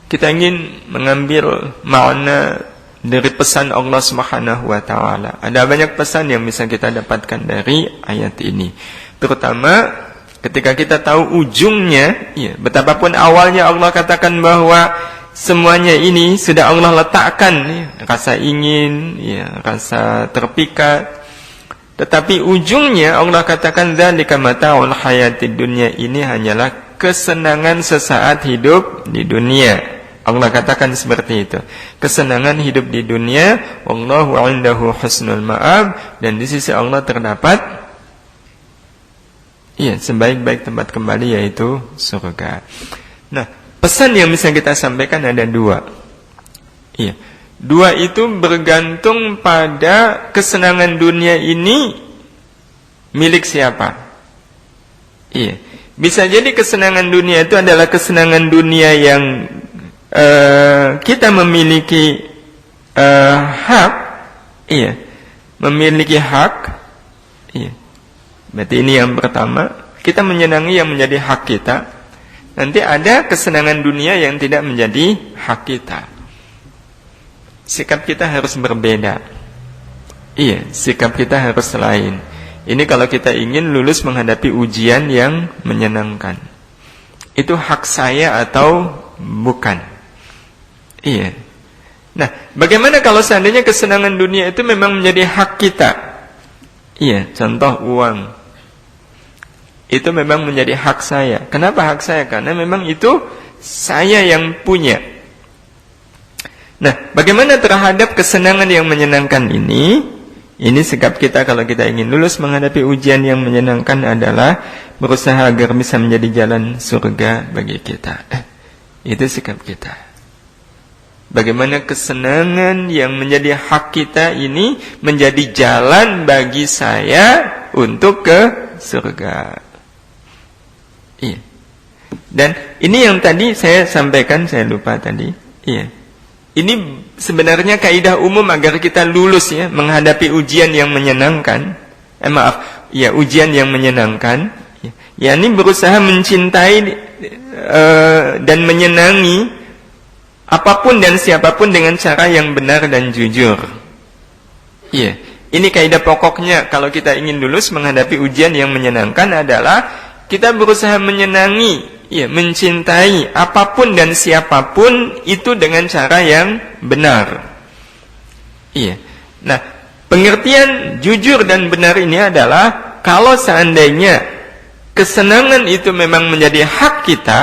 Kita ingin mengambil makna dari pesan Allah Subhanahu wa ta'ala. Ada banyak pesan yang bisa kita dapatkan dari ayat ini. Terutama ketika kita tahu ujungnya, ya, betapapun awalnya Allah katakan bahwa semuanya ini sudah Allah letakkan, ya, rasa ingin, ya, rasa terpikat. Tetapi ujungnya Allah katakan dzalika mata'ul hayatid dunya, ini hanyalah kesenangan sesaat hidup di dunia. Allah katakan seperti itu. Kesenangan hidup di dunia, wallahu 'indahu husnul ma'ab, dan di sisi Allah terdapat sebaik-baik tempat kembali, yaitu surga. Nah, pesan yang bisa kita sampaikan ada 2. Iya. 2 itu bergantung pada kesenangan dunia ini milik siapa. Iya. Bisa jadi kesenangan dunia itu adalah kesenangan dunia yang kita memiliki hak, memiliki hak, berarti ini yang pertama, kita menyenangi yang menjadi hak kita. Nanti ada kesenangan dunia yang tidak menjadi hak kita. Sikap kita harus berbeda. Sikap kita harus lain. Ini kalau kita ingin lulus menghadapi ujian yang menyenangkan. Itu hak saya atau bukan? Nah, bagaimana kalau seandainya kesenangan dunia itu memang menjadi hak kita? Contoh uang. Itu memang menjadi hak saya. Kenapa hak saya? Karena memang itu saya yang punya. Nah, bagaimana terhadap kesenangan yang menyenangkan ini? Ini sikap kita kalau kita ingin lulus menghadapi ujian yang menyenangkan adalah berusaha agar bisa menjadi jalan surga bagi kita. Itu sikap kita. Bagaimana kesenangan yang menjadi hak kita ini menjadi jalan bagi saya untuk ke surga. Dan ini yang tadi saya sampaikan, saya lupa tadi. Ini sebenarnya kaidah umum agar kita lulus, ya, menghadapi ujian yang menyenangkan. Ujian yang menyenangkan. Ini berusaha mencintai dan menyenangi apapun dan siapapun dengan cara yang benar dan jujur. Ini kaidah pokoknya kalau kita ingin lulus menghadapi ujian yang menyenangkan adalah kita berusaha menyenangi mencintai apapun dan siapapun itu dengan cara yang benar. Nah, pengertian jujur dan benar ini adalah kalau seandainya kesenangan itu memang menjadi hak kita,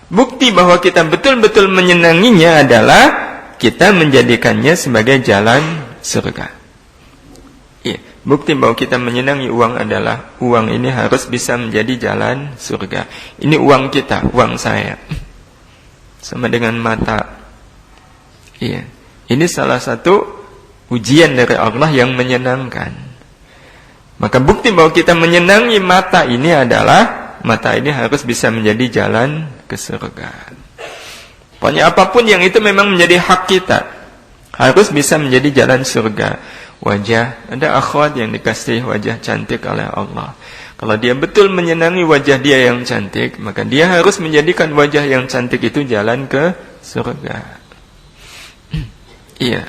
bukti bahwa kita betul-betul menyenanginya adalah kita menjadikannya sebagai jalan surga. Bukti bahwa kita menyenangi uang adalah uang ini harus bisa menjadi jalan surga. Ini uang kita, uang saya. Sama dengan mata. Ini salah satu ujian dari Allah yang menyenangkan. Maka bukti bahwa kita menyenangi mata ini adalah mata ini harus bisa menjadi jalan ke surga. Pokoknya apapun yang itu memang menjadi hak kita, harus bisa menjadi jalan surga. Wajah, ada akhwat yang dikasih wajah cantik oleh Allah. Kalau dia betul menyenangi wajah dia yang cantik, maka dia harus menjadikan wajah yang cantik itu jalan ke surga.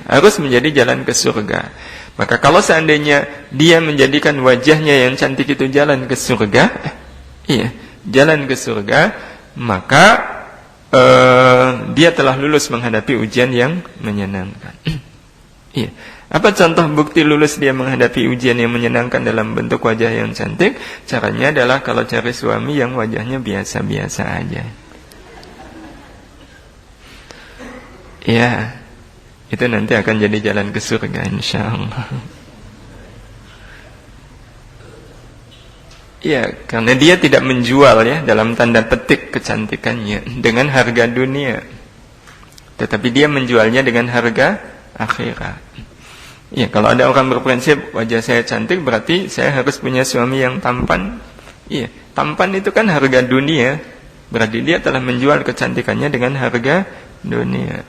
Harus menjadi jalan ke surga. Maka kalau seandainya dia menjadikan wajahnya yang cantik itu jalan ke surga, jalan ke surga, maka dia telah lulus menghadapi ujian yang menyenangkan. Apa contoh bukti lulus dia menghadapi ujian yang menyenangkan dalam bentuk wajah yang cantik? Caranya adalah kalau cari suami yang wajahnya biasa-biasa aja. Itu nanti akan jadi jalan ke surga insyaallah. Karena dia tidak menjual dalam tanda petik kecantikannya dengan harga dunia, tetapi dia menjualnya dengan harga akhirat. Kalau ada orang berprinsip wajah saya cantik berarti saya harus punya suami yang tampan. Tampan itu kan harga dunia, berarti dia telah menjual kecantikannya dengan harga dunia.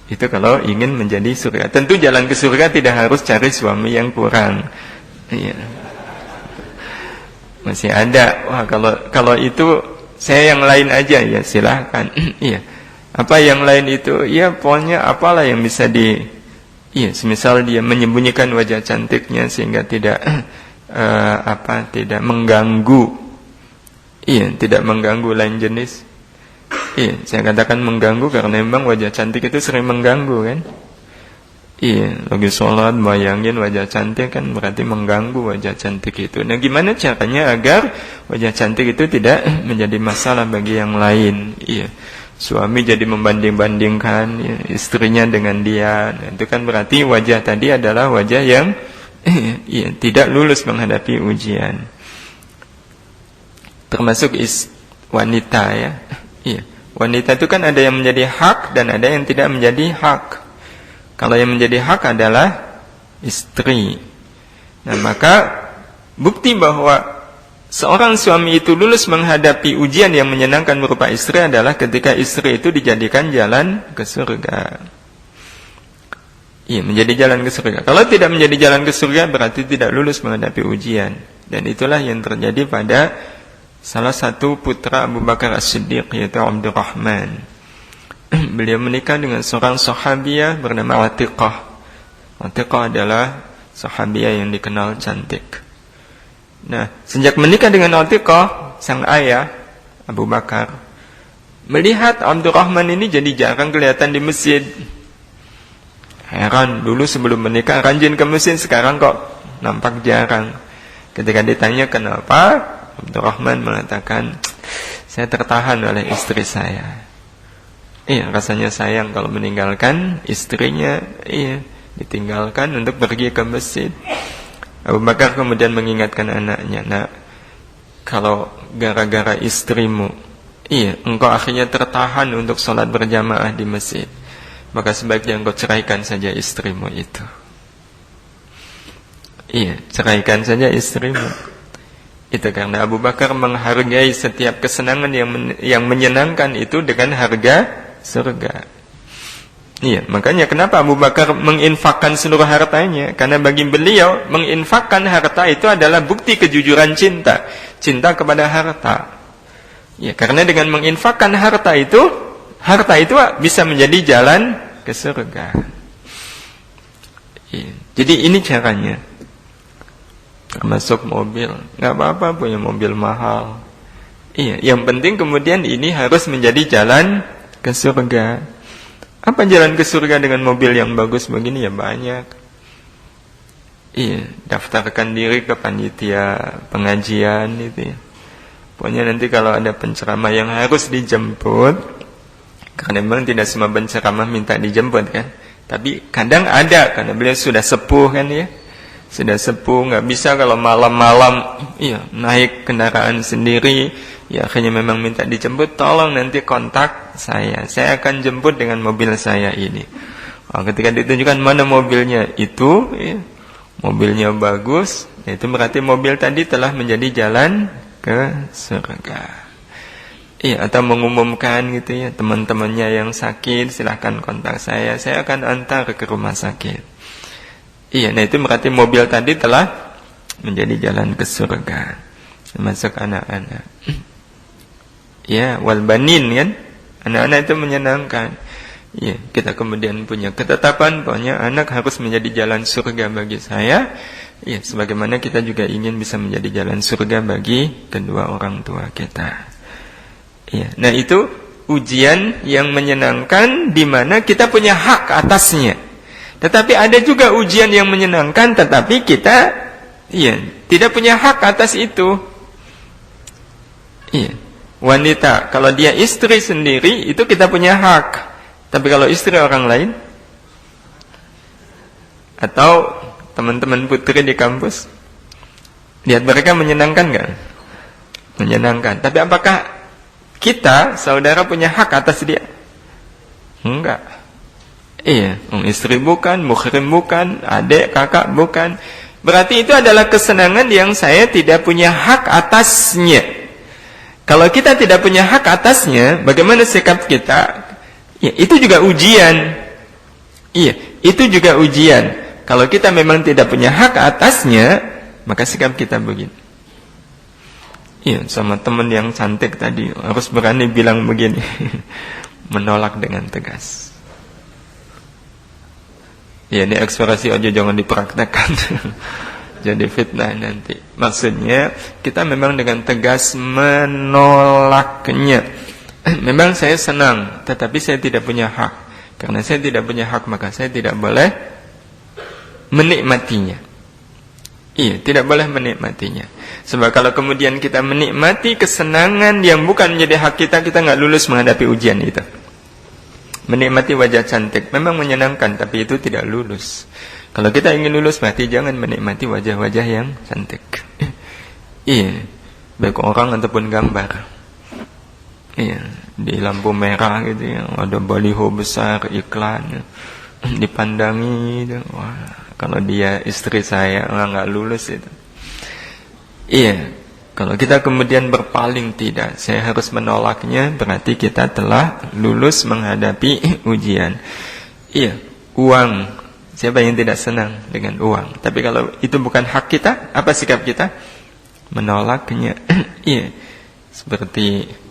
Itu kalau ingin menjadi surga. Tentu jalan ke surga tidak harus cari suami yang kurang. Masih ada. Wah, kalau itu saya yang lain aja, silahkan. Apa yang lain itu? Pokoknya apalah yang bisa semisal dia menyembunyikan wajah cantiknya sehingga tidak tidak mengganggu. Tidak mengganggu lain jenis. Saya katakan mengganggu karena memang wajah cantik itu sering mengganggu kan. Lagi sholat bayangin wajah cantik kan berarti mengganggu wajah cantik itu. Nah, gimana caranya agar wajah cantik itu tidak menjadi masalah bagi yang lain? Suami jadi membanding-bandingkan istrinya dengan dia. Nah, itu kan berarti wajah tadi adalah wajah yang tidak lulus menghadapi ujian. Termasuk wanita Wanita itu kan ada yang menjadi hak dan ada yang tidak menjadi hak. Kalau yang menjadi hak adalah istri. Nah, maka bukti bahwa seorang suami itu lulus menghadapi ujian yang menyenangkan berupa istri adalah ketika istri itu dijadikan jalan ke surga. Menjadi jalan ke surga. Kalau tidak menjadi jalan ke surga berarti tidak lulus menghadapi ujian. Dan itulah yang terjadi pada salah satu putra Abu Bakar As-Siddiq, yaitu Abdurrahman. Beliau menikah dengan seorang sahabiah bernama Atiqah. Atiqah adalah sahabiah yang dikenal cantik. Nah, sejak menikah dengan Atiqah, sang ayah Abu Bakar melihat Abdurrahman ini jadi jarang kelihatan di masjid. Heran, dulu sebelum menikah rajin ke masjid, sekarang kok nampak jarang. Ketika ditanya kenapa, Abdurrahman mengatakan, saya tertahan oleh istri saya. Rasanya sayang kalau meninggalkan istrinya, ditinggalkan untuk pergi ke masjid. Abu Bakar kemudian mengingatkan anaknya, nak, kalau gara-gara istrimu, engkau akhirnya tertahan untuk sholat berjamaah di masjid, maka sebaiknya engkau ceraikan saja istrimu itu. Ceraikan saja istrimu. Itu karena Abu Bakar menghargai setiap kesenangan yang menyenangkan itu dengan harga surga. Makanya kenapa Abu Bakar menginfakkan seluruh hartanya? Karena bagi beliau menginfakkan harta itu adalah bukti kejujuran cinta. Cinta kepada harta. Karena dengan menginfakkan harta itu bisa menjadi jalan ke surga. Jadi ini caranya. termasuk mobil. Nggak apa-apa punya mobil mahal. Iya, yang penting kemudian ini harus menjadi jalan ke surga. Apa jalan ke surga dengan mobil yang bagus begini? Ya banyak. Iya, daftarkan diri ke panitia pengajian itu ya. Pokoknya nanti kalau ada penceramah yang harus dijemput, karena memang tidak semua penceramah minta dijemput kan, tapi kadang ada karena beliau sudah sepuh kan ya, sudah sepuh, nggak bisa kalau malam-malam iya naik kendaraan sendiri, ya akhirnya memang minta dijemput, tolong nanti kontak saya akan jemput dengan mobil saya ini. Ketika ditunjukkan mana mobilnya itu ya, mobilnya bagus, itu berarti mobil tadi telah menjadi jalan ke surga. Iya, atau mengumumkan gitu ya, teman-temannya yang sakit silahkan kontak saya akan antar ke rumah sakit. Iya, nah itu berarti mobil tadi telah menjadi jalan ke surga. Termasuk anak-anak. Ya, wal banin kan, anak-anak itu menyenangkan. Iya, kita kemudian punya ketetapan pokoknya anak harus menjadi jalan surga bagi saya. Iya, sebagaimana kita juga ingin bisa menjadi jalan surga bagi kedua orang tua kita. Ya, nah itu ujian yang menyenangkan di mana kita punya hak atasnya. Tetapi ada juga ujian yang menyenangkan tetapi kita tidak punya hak atas itu. Iya. Wanita kalau dia istri sendiri itu kita punya hak. Tapi kalau istri orang lain atau teman-teman putri di kampus, lihat mereka menyenangkan enggak? Menyenangkan. Tapi apakah kita, saudara punya hak atas dia? Enggak. Iya, istri bukan, muhrim bukan, adik, kakak bukan. Berarti itu adalah kesenangan yang saya tidak punya hak atasnya. Kalau kita tidak punya hak atasnya, bagaimana sikap kita? Ya, itu juga ujian. Iya, itu juga ujian. Kalau kita memang tidak punya hak atasnya, maka sikap kita begini. Iya, sama teman yang cantik tadi harus berani bilang begini. Menolak dengan tegas. Ya, ini ekspresi aja jangan dipraktekkan. Jadi fitnah nanti. Maksudnya kita memang dengan tegas menolaknya. Memang saya senang, tetapi saya tidak punya hak. Karena saya tidak punya hak, maka saya tidak boleh menikmatinya. Iya, tidak boleh menikmatinya. Sebab kalau kemudian kita menikmati kesenangan yang bukan menjadi hak kita, kita nggak lulus menghadapi ujian itu. Menikmati wajah cantik memang menyenangkan, tapi itu tidak lulus. Kalau kita ingin lulus, berarti jangan menikmati wajah-wajah yang cantik. Iya, baik orang ataupun gambar. Iya, di lampu merah gitu ya, ada baliho besar iklan, dipandangi gitu. Wah, kalau dia istri saya nggak lulus itu. Iya, kalau kita kemudian berpaling tidak, saya harus menolaknya, berarti kita telah lulus menghadapi ujian. Iya, uang, siapa yang tidak senang dengan uang? Tapi kalau itu bukan hak kita, apa sikap kita? Menolaknya. Iya, seperti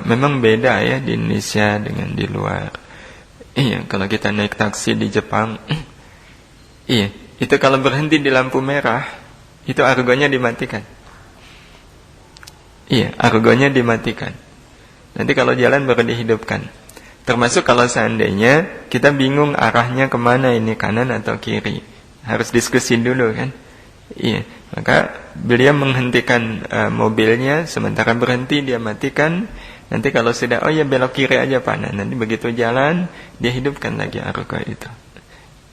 memang beda ya di Indonesia dengan di luar. Iya, kalau kita naik taksi di Jepang, iya, itu kalau berhenti di lampu merah, itu argonya dimatikan. Iya, argonya dimatikan. Nanti kalau jalan baru dihidupkan. Termasuk kalau seandainya kita bingung arahnya kemana, ini kanan atau kiri, harus diskusi dulu kan. Iya, maka beliau menghentikan mobilnya, sementara berhenti dia matikan. Nanti kalau sudah, oh ya belok kiri aja Pak. Nah, nanti begitu jalan, dia hidupkan lagi argo itu.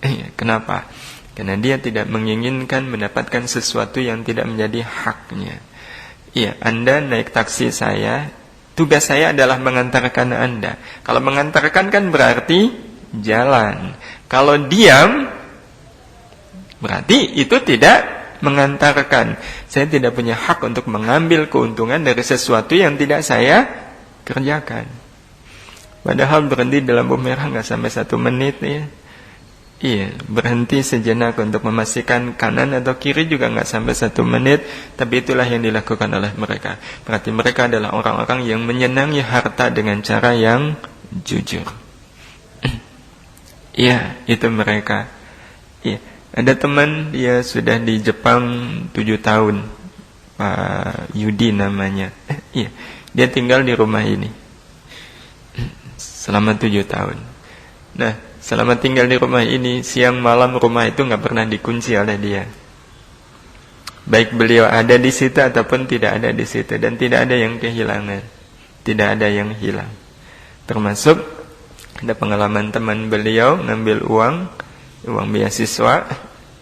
Iya, kenapa? Karena dia tidak menginginkan mendapatkan sesuatu yang tidak menjadi haknya. Iya, Anda naik taksi saya, tugas saya adalah mengantarkan Anda. Kalau mengantarkan kan berarti jalan. Kalau diam, berarti itu tidak mengantarkan. Saya tidak punya hak untuk mengambil keuntungan dari sesuatu yang tidak saya kerjakan. Padahal berhenti di lampu merah nggak sampai 1 menit ya. Iya, berhenti sejenak untuk memastikan kanan atau kiri juga nggak sampai 1 menit. Tapi itulah yang dilakukan oleh mereka. Berarti mereka adalah orang-orang yang menyenangi harta dengan cara yang jujur. Iya, itu mereka. Iya. Ada teman dia sudah di Jepang 7 tahun, Pak Yudi namanya. Iya, dia tinggal di rumah ini selama 7 tahun. Nah, selama tinggal di rumah ini, siang malam rumah itu nggak pernah dikunci oleh dia. Baik beliau ada di situ ataupun tidak ada di situ, dan tidak ada yang kehilangan, tidak ada yang hilang. Termasuk ada pengalaman teman beliau ngambil uang beasiswa,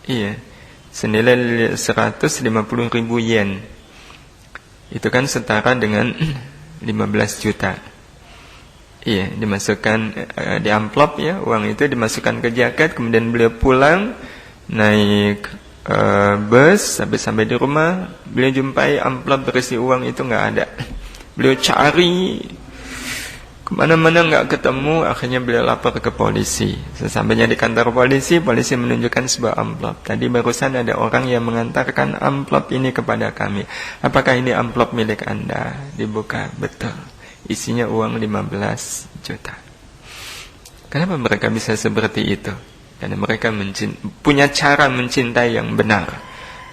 iya, senilai 150.000 yen. Itu kan setara dengan 15 juta. Iya, dimasukkan di amplop ya, uang itu dimasukkan ke jaket, kemudian beliau pulang naik bus sampai di rumah, beliau jumpai amplop berisi uang itu nggak ada. Beliau cari kemana-mana nggak ketemu, akhirnya beliau lapor ke polisi. Sesampainya di kantor polisi, polisi menunjukkan sebuah amplop. Tadi barusan ada orang yang mengantarkan amplop ini kepada kami. Apakah ini amplop milik Anda? Dibuka, betul. Isinya uang 15 juta. Kenapa mereka bisa seperti itu? Karena mereka punya cara mencintai yang benar,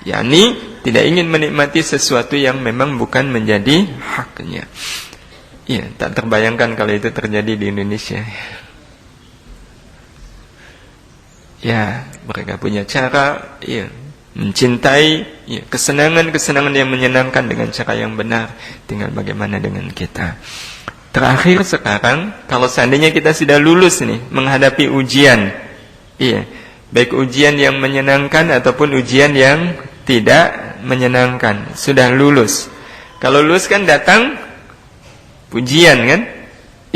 yakni tidak ingin menikmati sesuatu yang memang bukan menjadi haknya. Iya, tak terbayangkan kalau itu terjadi di Indonesia. Ya, mereka punya cara, ya, mencintai, ya, kesenangan-kesenangan yang menyenangkan dengan cara yang benar. Tinggal bagaimana dengan kita. Terakhir sekarang, kalau seandainya kita sudah lulus nih menghadapi ujian, iya, baik ujian yang menyenangkan ataupun ujian yang tidak menyenangkan, sudah lulus. Kalau lulus kan datang pujian kan?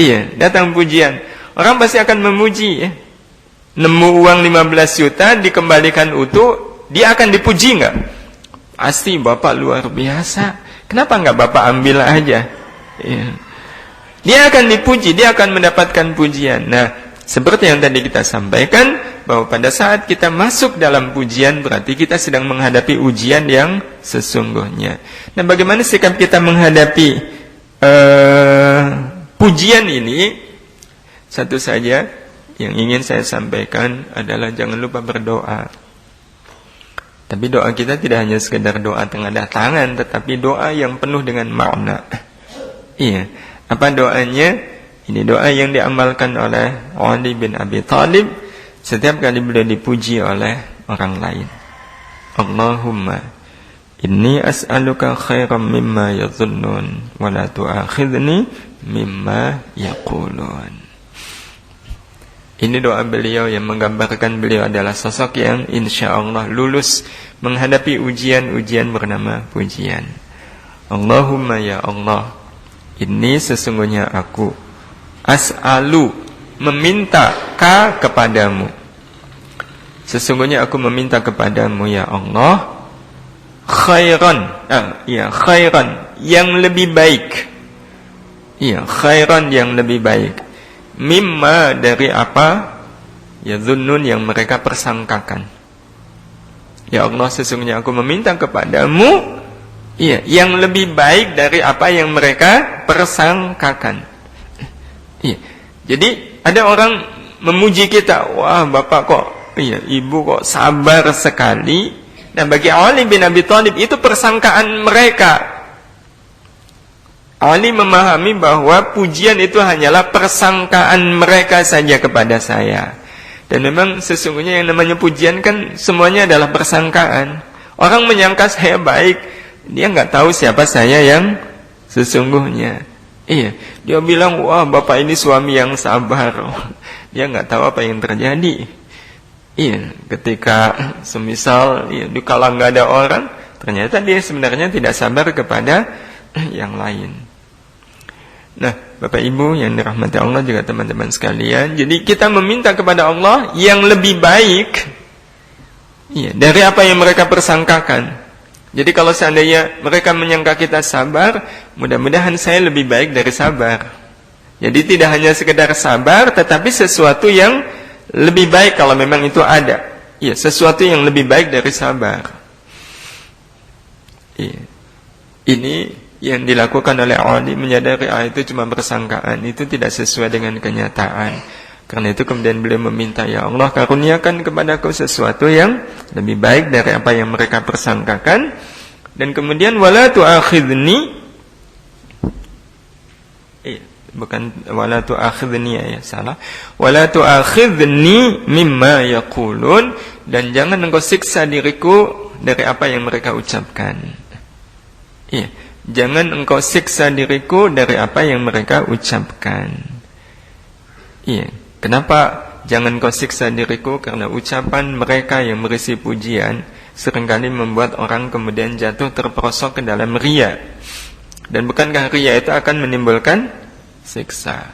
Iya, datang pujian. Orang pasti akan memuji ya. Nemu uang 15 juta dikembalikan utuh, dia akan dipuji enggak? Pasti, Bapak luar biasa. Kenapa enggak Bapak ambil aja? Iya. Dia akan dipuji, dia akan mendapatkan pujian. Nah, seperti yang tadi kita sampaikan, bahwa pada saat kita masuk dalam pujian, berarti kita sedang menghadapi ujian yang sesungguhnya. Nah, bagaimana sikap kita menghadapi pujian ini? Satu saja yang ingin saya sampaikan adalah jangan lupa berdoa. Tapi doa kita tidak hanya sekedar doa tengah tangan, tetapi doa yang penuh dengan makna. Iya. Apa doanya? Ini doa yang diamalkan oleh Ali bin Abi Thalib setiap kali beliau dipuji oleh orang lain. Allahumma inni as'aluka khairam mimma yadhunnun wa la tu'akhidni mimma yaqulun. Ini doa beliau yang menggambarkan beliau adalah sosok yang insyaallah lulus menghadapi ujian-ujian bernama pujian. Allahumma ya Allah, ini sesungguhnya aku as'alu meminta kepadamu. Sesungguhnya aku meminta kepadamu ya Allah khairan, khairan yang lebih baik. Iya, khairan yang lebih baik. Mimma dari apa? Ya dhunnun yang mereka persangkakan. Ya Allah, sesungguhnya aku meminta kepadamu, iya, yang lebih baik dari apa yang mereka persangkakan. Iya. Jadi ada orang memuji kita, wah Bapak kok, iya, Ibu kok sabar sekali. Nah, bagi Ali bin Abi Thalib itu persangkaan mereka. Ali memahami bahwa pujian itu hanyalah persangkaan mereka saja kepada saya. Dan memang sesungguhnya yang namanya pujian kan semuanya adalah persangkaan. Orang menyangka saya baik, dia nggak tahu siapa saya yang sesungguhnya. Iya, dia bilang, wah Bapak ini suami yang sabar. Dia nggak tahu apa yang terjadi. Iya, ketika semisal dikala nggak ada orang, ternyata dia sebenarnya tidak sabar kepada yang lain. Nah, Bapak Ibu yang dirahmati Allah juga teman-teman sekalian, jadi kita meminta kepada Allah yang lebih baik, iya, dari apa yang mereka persangkakan. Jadi kalau seandainya mereka menyangka kita sabar, mudah-mudahan saya lebih baik dari sabar. Jadi tidak hanya sekedar sabar, tetapi sesuatu yang lebih baik kalau memang itu ada. Iya, sesuatu yang lebih baik dari sabar. Iya. Ini yang dilakukan oleh Ali, menyadari itu cuma persangkaan, itu tidak sesuai dengan kenyataan. Karena itu kemudian beliau meminta, ya Allah, karuniakan kepadaku sesuatu yang lebih baik dari apa yang mereka persangkakan. Dan kemudian wala tu'akhidni, bukan wala tu'akhidni, ya salah, wala tu'akhidni mimma yaqulun, dan jangan engkau siksa diriku dari apa yang mereka ucapkan. Iya, jangan engkau siksa diriku dari apa yang mereka ucapkan. Iya, kenapa jangan kau siksa diriku? Karena ucapan mereka yang berisi pujian seringkali membuat orang kemudian jatuh terperosok ke dalam riya. Dan bukankah riya itu akan menimbulkan siksa?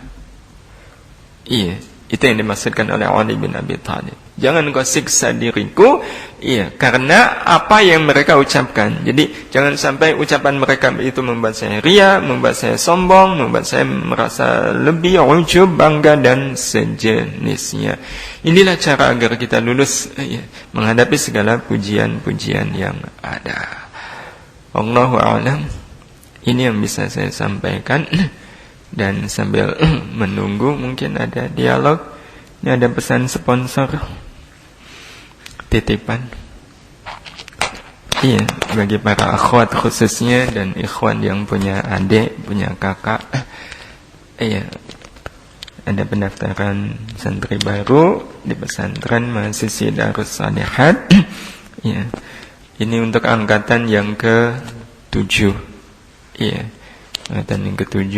Iya, itu yang dimaksudkan oleh Ali bin Abi Thalib. Jangan kau siksa diriku, iya, karena apa yang mereka ucapkan. Jadi jangan sampai ucapan mereka itu membuat saya riya, membuat saya sombong, membuat saya merasa lebih ujub, bangga dan sejenisnya. Inilah cara agar kita lulus, iya, menghadapi segala pujian-pujian yang ada. Wallahu a'lam. Ini yang bisa saya sampaikan. Dan sambil menunggu mungkin ada dialog. Ini ada pesan sponsor, titipan. Iya, bagi para akhwat khususnya dan ikhwan yang punya adik, punya kakak. Iya, ada pendaftaran santri baru di pesantren Mahasiswi Darus Salihat. Iya, ini untuk angkatan yang ke-7. Iya, angkatan yang ke-7.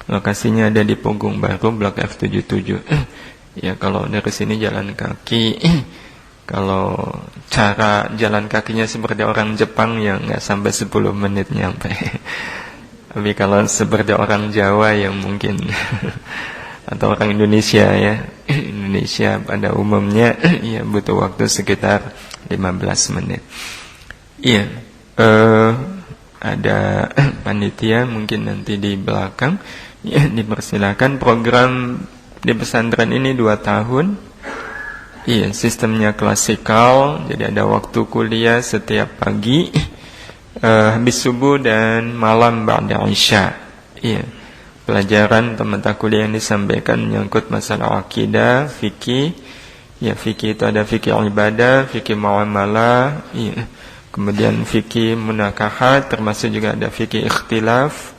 Lokasinya ada di Pogung Baru, Blok F77. Ya, kalau dari sini jalan kaki. Kalau cara jalan kakinya seperti orang Jepang, ya nggak sampai 10 menit nyampe. Tapi kalau seperti orang Jawa yang mungkin atau orang Indonesia, ya, Indonesia pada umumnya ya butuh waktu sekitar 15 menit. Iya, ada panitia mungkin nanti di belakang. Ya, dipersilakan. Program di pesantren ini 2 tahun. Iya, sistemnya klasikal. Jadi ada waktu kuliah setiap pagi, habis subuh dan malam ba'da isya. Iya, pelajaran atau mata kuliah yang disampaikan menyangkut masalah akidah, fikih. Ya, fikih itu ada fikih ibadah, fikih muamalah. Iya, kemudian fikih munakahat, termasuk juga ada fikih ikhtilaf.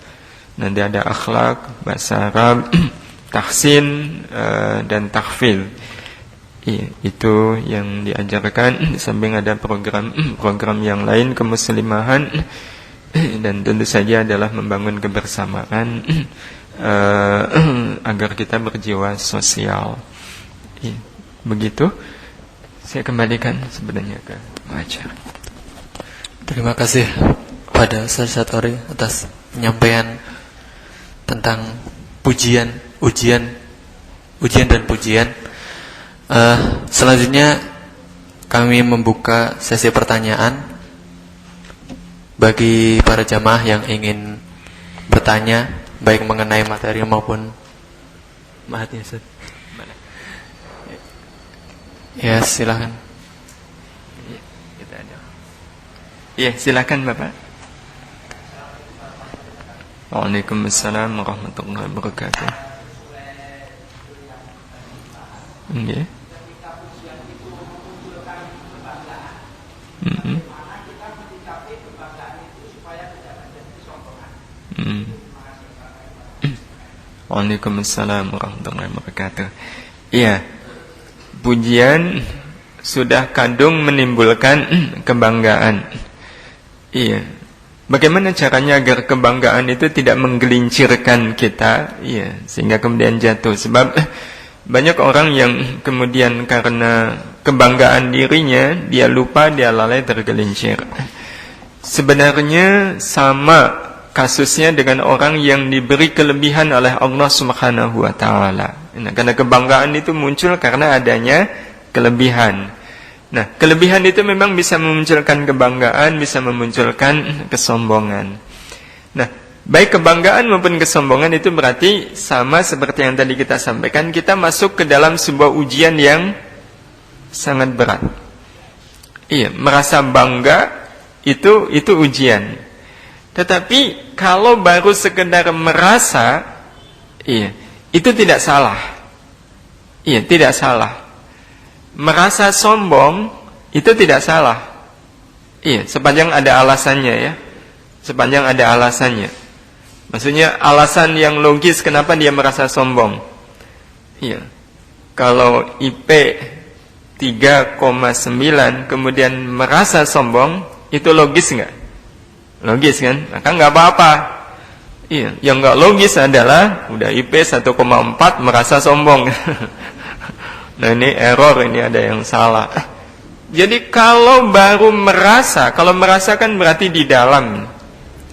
Nanti ada akhlak, bahasa Arab, tahsin, dan tahfidz. Iya, itu yang diajarkan. Di samping ada program yang lain kemuslimahan, dan tentu saja adalah membangun kebersamaan agar kita berjiwa sosial. Iya, begitu. Saya kembalikan sebenarnya ke pengajar. Terima kasih pada Ustaz Satori atas penyampaian tentang ujian dan pujian. Selanjutnya kami membuka sesi pertanyaan bagi para jamaah yang ingin bertanya, baik mengenai materi maupun materi. Ya, silakan. Ya, silakan Bapak. Waalaikumsalam warahmatullahi wabarakatuh. Nggih. Waalaikumsalam warahmatullahi wabarakatuh. Iya, pujian sudah kadung menimbulkan kebanggaan. Iya. Bagaimana caranya agar kebanggaan itu tidak menggelincirkan kita, iya, sehingga kemudian jatuh? Sebab banyak orang yang kemudian karena kebanggaan dirinya, dia lupa, dia lalai, tergelincir. Sebenarnya sama kasusnya dengan orang yang diberi kelebihan oleh Allah Subhanahu wa taala. Nah, karena kebanggaan itu muncul karena adanya kelebihan. Nah, kelebihan itu memang bisa memunculkan kebanggaan, bisa memunculkan kesombongan. Nah, baik kebanggaan maupun kesombongan itu berarti sama seperti yang tadi kita sampaikan, kita masuk ke dalam sebuah ujian yang sangat berat. Iya, merasa bangga itu ujian. Tetapi kalau baru sekedar merasa, iya, itu tidak salah. Iya, tidak salah. Merasa sombong itu tidak salah. Iya, sepanjang ada alasannya ya. Sepanjang ada alasannya. Maksudnya alasan yang logis kenapa dia merasa sombong. Iya. Kalau IP 3,9 kemudian merasa sombong, itu logis nggak? Logis kan? Maka nggak apa-apa. Iya. Yang nggak logis adalah udah IP 1,4 merasa sombong. Nah ini error, ini ada yang salah. Jadi kalau baru merasa, kalau merasakan berarti di dalam,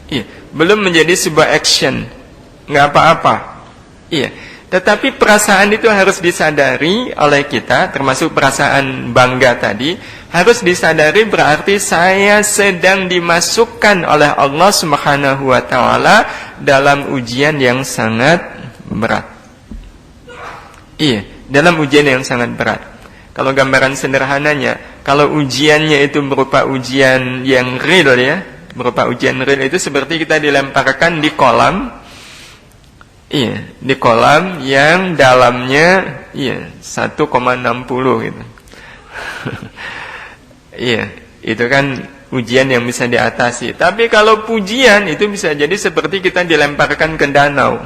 iya, belum menjadi sebuah action, nggak apa-apa, iya. Tetapi perasaan itu harus disadari oleh kita, termasuk perasaan bangga tadi, harus disadari berarti saya sedang dimasukkan oleh Allah Subhanahu wa Ta'ala dalam ujian yang sangat berat. Iya, dalam ujian yang sangat berat. Kalau gambaran sederhananya, kalau ujiannya itu berupa ujian yang real ya, berupa ujian real itu seperti kita dilemparkan di kolam, iya, di kolam yang dalamnya, iya, 1,60 gitu. Iya, itu kan ujian yang bisa diatasi. Tapi kalau pujian itu bisa jadi seperti kita dilemparkan ke danau,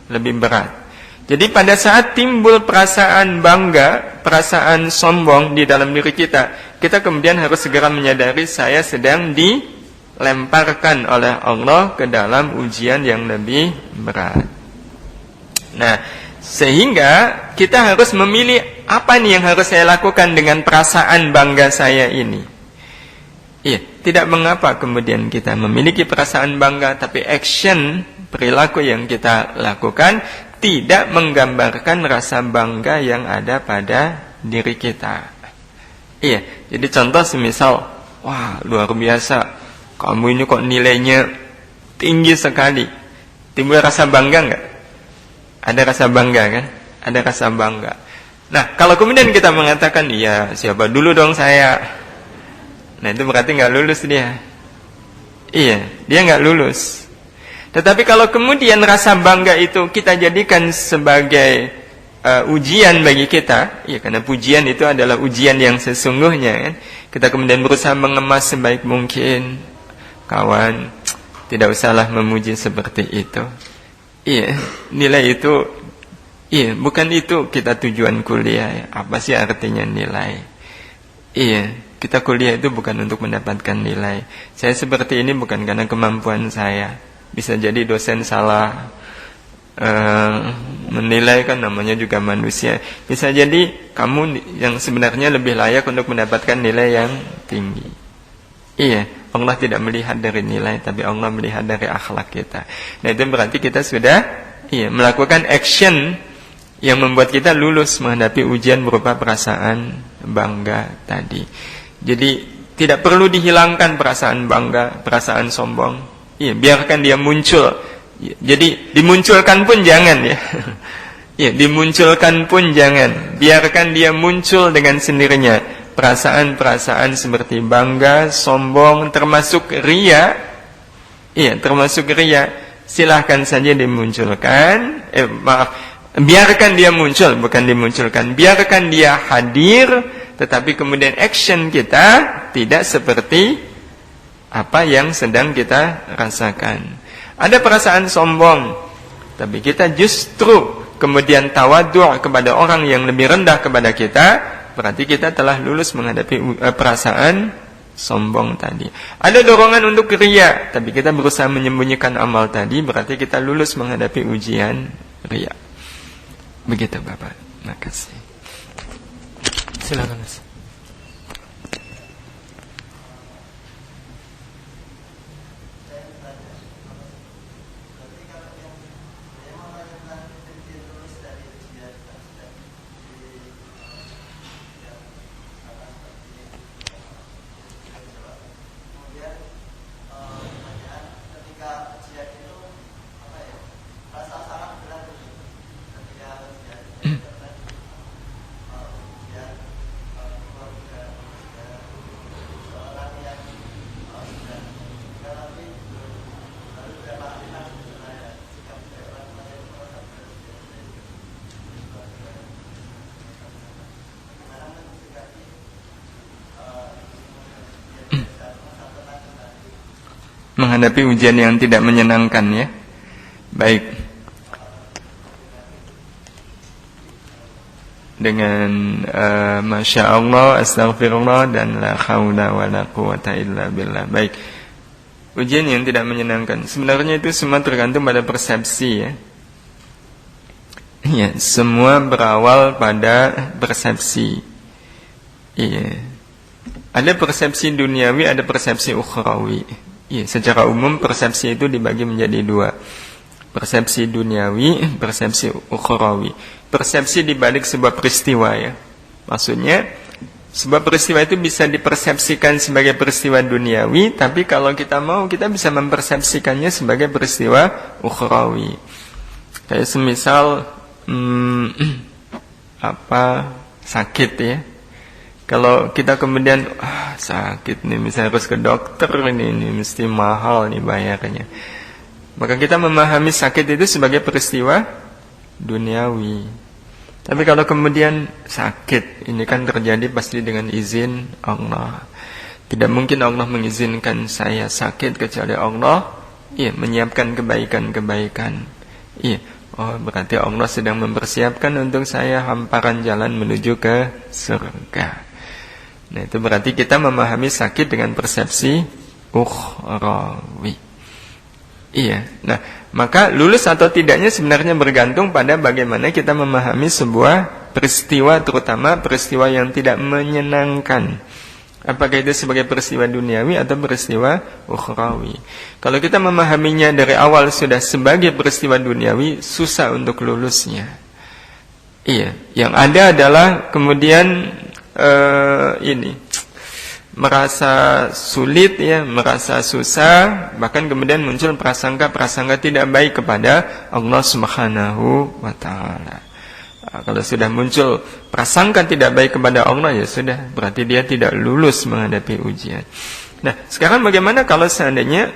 lebih berat. Jadi pada saat timbul perasaan bangga, perasaan sombong di dalam diri kita, kita kemudian harus segera menyadari saya sedang dilemparkan oleh Allah ke dalam ujian yang lebih berat. Nah, sehingga kita harus memilih apa nih yang harus saya lakukan dengan perasaan bangga saya ini. Iya, tidak mengapa kemudian kita memiliki perasaan bangga, tapi action, perilaku yang kita lakukan tidak menggambarkan rasa bangga yang ada pada diri kita. Iya, jadi contoh semisal, wah luar biasa, kamu ini kok nilainya tinggi sekali. Timbul rasa bangga enggak? Ada rasa bangga kan? Ada rasa bangga. Nah, kalau kemudian kita mengatakan, iya siapa dulu dong saya. Nah itu berarti enggak lulus dia. Iya, dia enggak lulus. Tetapi kalau kemudian rasa bangga itu kita jadikan sebagai ujian bagi kita, ya karena pujian itu adalah ujian yang sesungguhnya kan. Kita kemudian berusaha mengemas sebaik mungkin. Kawan, tidak usahlah memuji seperti itu. Iya, nilai itu, iya, bukan itu kita tujuan kuliah. Apa sih artinya nilai? Iya, kita kuliah itu bukan untuk mendapatkan nilai. Saya seperti ini bukan karena kemampuan saya. Bisa jadi dosen salah menilai kan, namanya juga manusia. Bisa jadi kamu yang sebenarnya lebih layak untuk mendapatkan nilai yang tinggi. Iya, Allah tidak melihat dari nilai, tapi Allah melihat dari akhlak kita. Nah itu berarti kita sudah melakukan action yang membuat kita lulus menghadapi ujian berupa perasaan bangga tadi. Jadi tidak perlu dihilangkan perasaan bangga, perasaan sombong. Iya, biarkan dia muncul. Jadi dimunculkan pun jangan ya. Iya, dimunculkan pun jangan. Biarkan dia muncul dengan sendirinya. Perasaan-perasaan seperti bangga, sombong, termasuk ria. Iya, termasuk ria. Silahkan saja dimunculkan. Biarkan dia muncul, bukan dimunculkan. Biarkan dia hadir, tetapi kemudian action kita tidak seperti apa yang sedang kita rasakan. Ada perasaan sombong, tapi kita justru kemudian tawadhu' kepada orang yang lebih rendah kepada kita, berarti kita telah lulus menghadapi perasaan sombong tadi. Ada dorongan untuk riya, tapi kita berusaha menyembunyikan amal tadi, berarti kita lulus menghadapi ujian riya. Begitu Bapak. Makasih. Silakan Mas. menghadapi ujian yang tidak menyenangkan ya. Baik. Dengan Masya Allah, Astaghfirullah, dan La haula wa la quwata illa billah. Baik. Ujian yang tidak menyenangkan, sebenarnya itu semua tergantung pada persepsi ya. Iya, semua berawal pada persepsi. Iya. Ada persepsi duniawi, ada persepsi ukhrawi. Iya, secara umum persepsi itu dibagi menjadi dua. Persepsi duniawi, persepsi ukhrawi. Persepsi dibalik sebuah peristiwa ya. Maksudnya sebuah peristiwa itu bisa dipersepsikan sebagai peristiwa duniawi, tapi kalau kita mau, kita bisa mempersepsikannya sebagai peristiwa ukhrawi. Kayak semisal sakit ya. Kalau kita kemudian sakit nih, misalnya harus ke dokter ini mesti mahal nih bayarnya. Maka kita memahami sakit itu sebagai peristiwa duniawi. Tapi kalau kemudian sakit ini kan terjadi pasti dengan izin Allah. Tidak mungkin Allah mengizinkan saya sakit kecuali Allah menyiapkan kebaikan-kebaikan. Oh, berarti Allah sedang mempersiapkan untuk saya hamparan jalan menuju ke surga. Nah, itu berarti kita memahami sakit dengan persepsi ukhrawi. Nah, maka lulus atau tidaknya sebenarnya bergantung pada bagaimana kita memahami sebuah peristiwa, terutama peristiwa yang tidak menyenangkan. Apakah itu sebagai peristiwa duniawi atau peristiwa ukhrawi? Kalau kita memahaminya dari awal sudah sebagai peristiwa duniawi, susah untuk lulusnya. Yang ada adalah kemudian merasa sulit ya, merasa susah, bahkan kemudian muncul prasangka tidak baik kepada Allah Subhanahu wa taala. Kalau sudah muncul prasangka tidak baik kepada Allah, ya sudah, berarti dia tidak lulus menghadapi ujian. Nah, sekarang bagaimana kalau seandainya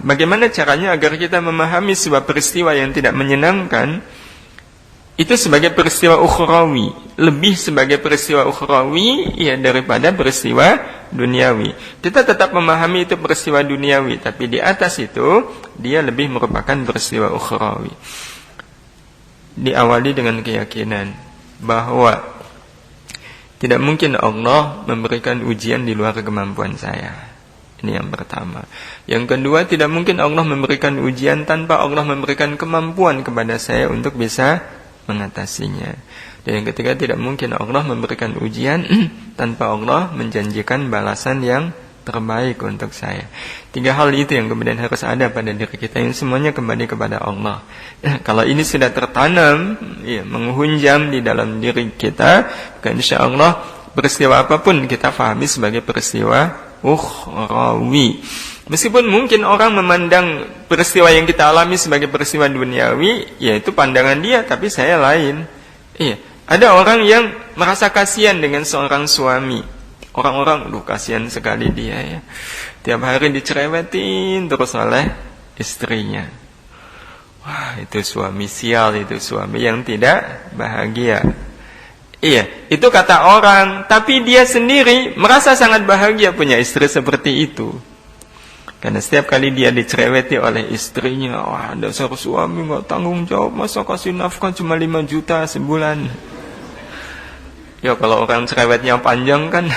bagaimana caranya agar kita memahami sebuah peristiwa yang tidak menyenangkan itu sebagai peristiwa ukhrawi, lebih sebagai peristiwa ukhrawi daripada peristiwa duniawi. Kita tetap memahami itu peristiwa duniawi, tapi di atas itu dia lebih merupakan peristiwa ukhrawi. Diawali dengan keyakinan bahwa tidak mungkin Allah memberikan ujian di luar kemampuan saya. Ini yang pertama. Yang kedua, tidak mungkin Allah memberikan ujian tanpa Allah memberikan kemampuan kepada saya untuk bisa mengatasinya. Dan yang ketiga, tidak mungkin Allah memberikan ujian tanpa Allah menjanjikan balasan yang terbaik untuk saya. 3 hal itu yang kemudian harus ada pada diri kita, yang semuanya kembali kepada Allah. Kalau ini sudah tertanam, menghunjam di dalam diri kita, maka insya Allah peristiwa apapun kita fahami sebagai peristiwa ukhrawi. Meskipun mungkin orang memandang peristiwa yang kita alami sebagai peristiwa duniawi, yaitu pandangan dia, tapi saya lain. Ada orang yang merasa kasihan dengan seorang suami. Orang-orang, kasihan sekali dia ya. Tiap hari dicerewetin terus oleh istrinya. Wah, itu suami sial, itu suami yang tidak bahagia. Itu kata orang, tapi dia sendiri merasa sangat bahagia punya istri seperti itu. Karena setiap kali dia dicereweti oleh istrinya, wah, dasar suami gak tanggung jawab, masa kasih nafkah cuma 5 juta sebulan. Ya kalau orang cerewetnya panjang kan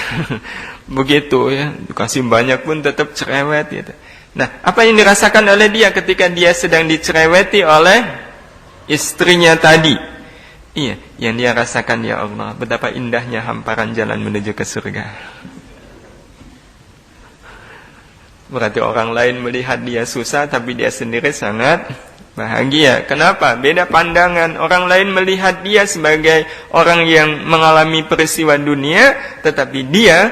begitu ya, dikasih banyak pun tetap cerewet gitu. Nah, apa yang dirasakan oleh dia ketika dia sedang dicereweti oleh istrinya tadi? Yang dia rasakan, ya Allah, betapa indahnya hamparan jalan menuju ke surga. Berarti orang lain melihat dia susah, tapi dia sendiri sangat bahagia. Kenapa? Beda pandangan. Orang lain melihat dia sebagai orang yang mengalami peristiwa dunia, tetapi dia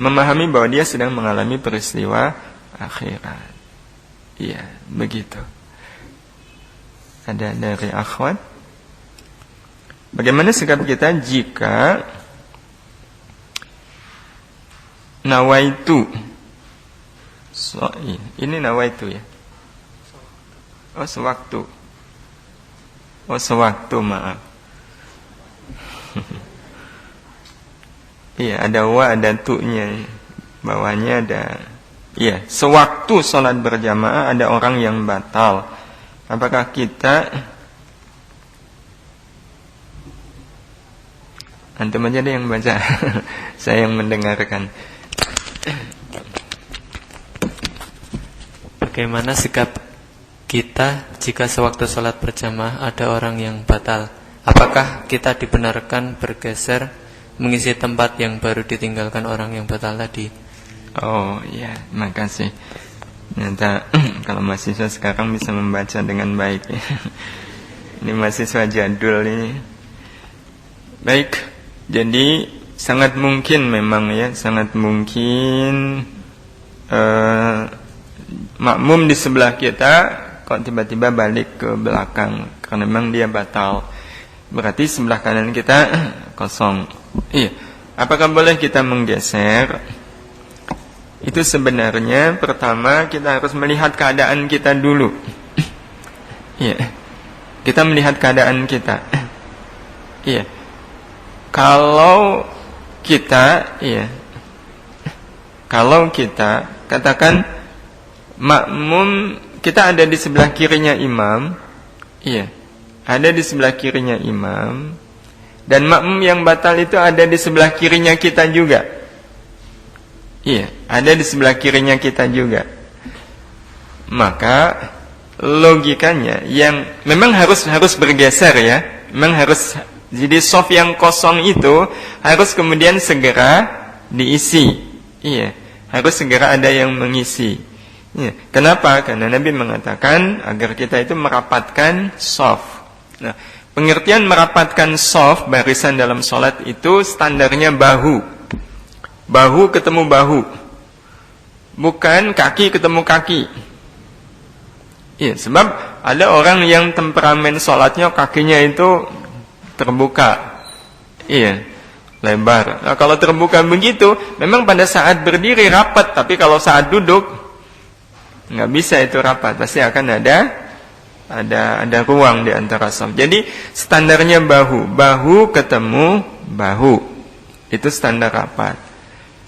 memahami bahwa dia sedang mengalami peristiwa akhirat. Begitu. Ada dari akhwat. Bagaimana sikap kita jika nawaitu? Ini nawaitu ya. Sewaktu, maaf. Ada wa, ada tu-nya. Bawahnya ada Iya, sewaktu sholat berjamaah ada orang yang batal. Apakah kita antum aja deh yang baca. Saya yang mendengarkan. Bagaimana sikap kita jika sewaktu sholat berjamaah ada orang yang batal? Apakah kita dibenarkan bergeser mengisi tempat yang baru ditinggalkan orang yang batal tadi? Oh iya, makasih. Ternyata kalau mahasiswa sekarang bisa membaca dengan baik. Ini mahasiswa jadul ini. Baik, jadi sangat mungkin memang ya, sangat mungkin makmum di sebelah kita kok tiba-tiba balik ke belakang karena memang dia batal. Berarti sebelah kanan kita kosong. Iya. Apakah boleh kita menggeser? Itu sebenarnya pertama kita harus melihat keadaan kita dulu. Iya. Kita melihat keadaan kita. Iya. Kalau kita katakan makmum kita ada di sebelah kirinya imam. Iya. Ada di sebelah kirinya imam. Dan makmum yang batal itu ada di sebelah kirinya kita juga. Iya, ada di sebelah kirinya kita juga. Maka logikanya yang memang harus bergeser ya. Memang harus, jadi shaf yang kosong itu harus kemudian segera diisi. Iya, harus segera ada yang mengisi. Iya. Kenapa? Karena Nabi mengatakan agar kita itu merapatkan shaf. Nah, pengertian merapatkan shaf barisan dalam sholat itu standarnya bahu. Bahu ketemu bahu, bukan kaki ketemu kaki. Iya, sebab ada orang yang temperamen sholatnya kakinya itu terbuka, iya, lebar. Nah, kalau terbuka begitu, memang pada saat berdiri rapat, tapi kalau saat duduk nggak bisa itu rapat, pasti akan ada ruang di antara shaf. Jadi standarnya bahu ketemu bahu, itu standar rapat.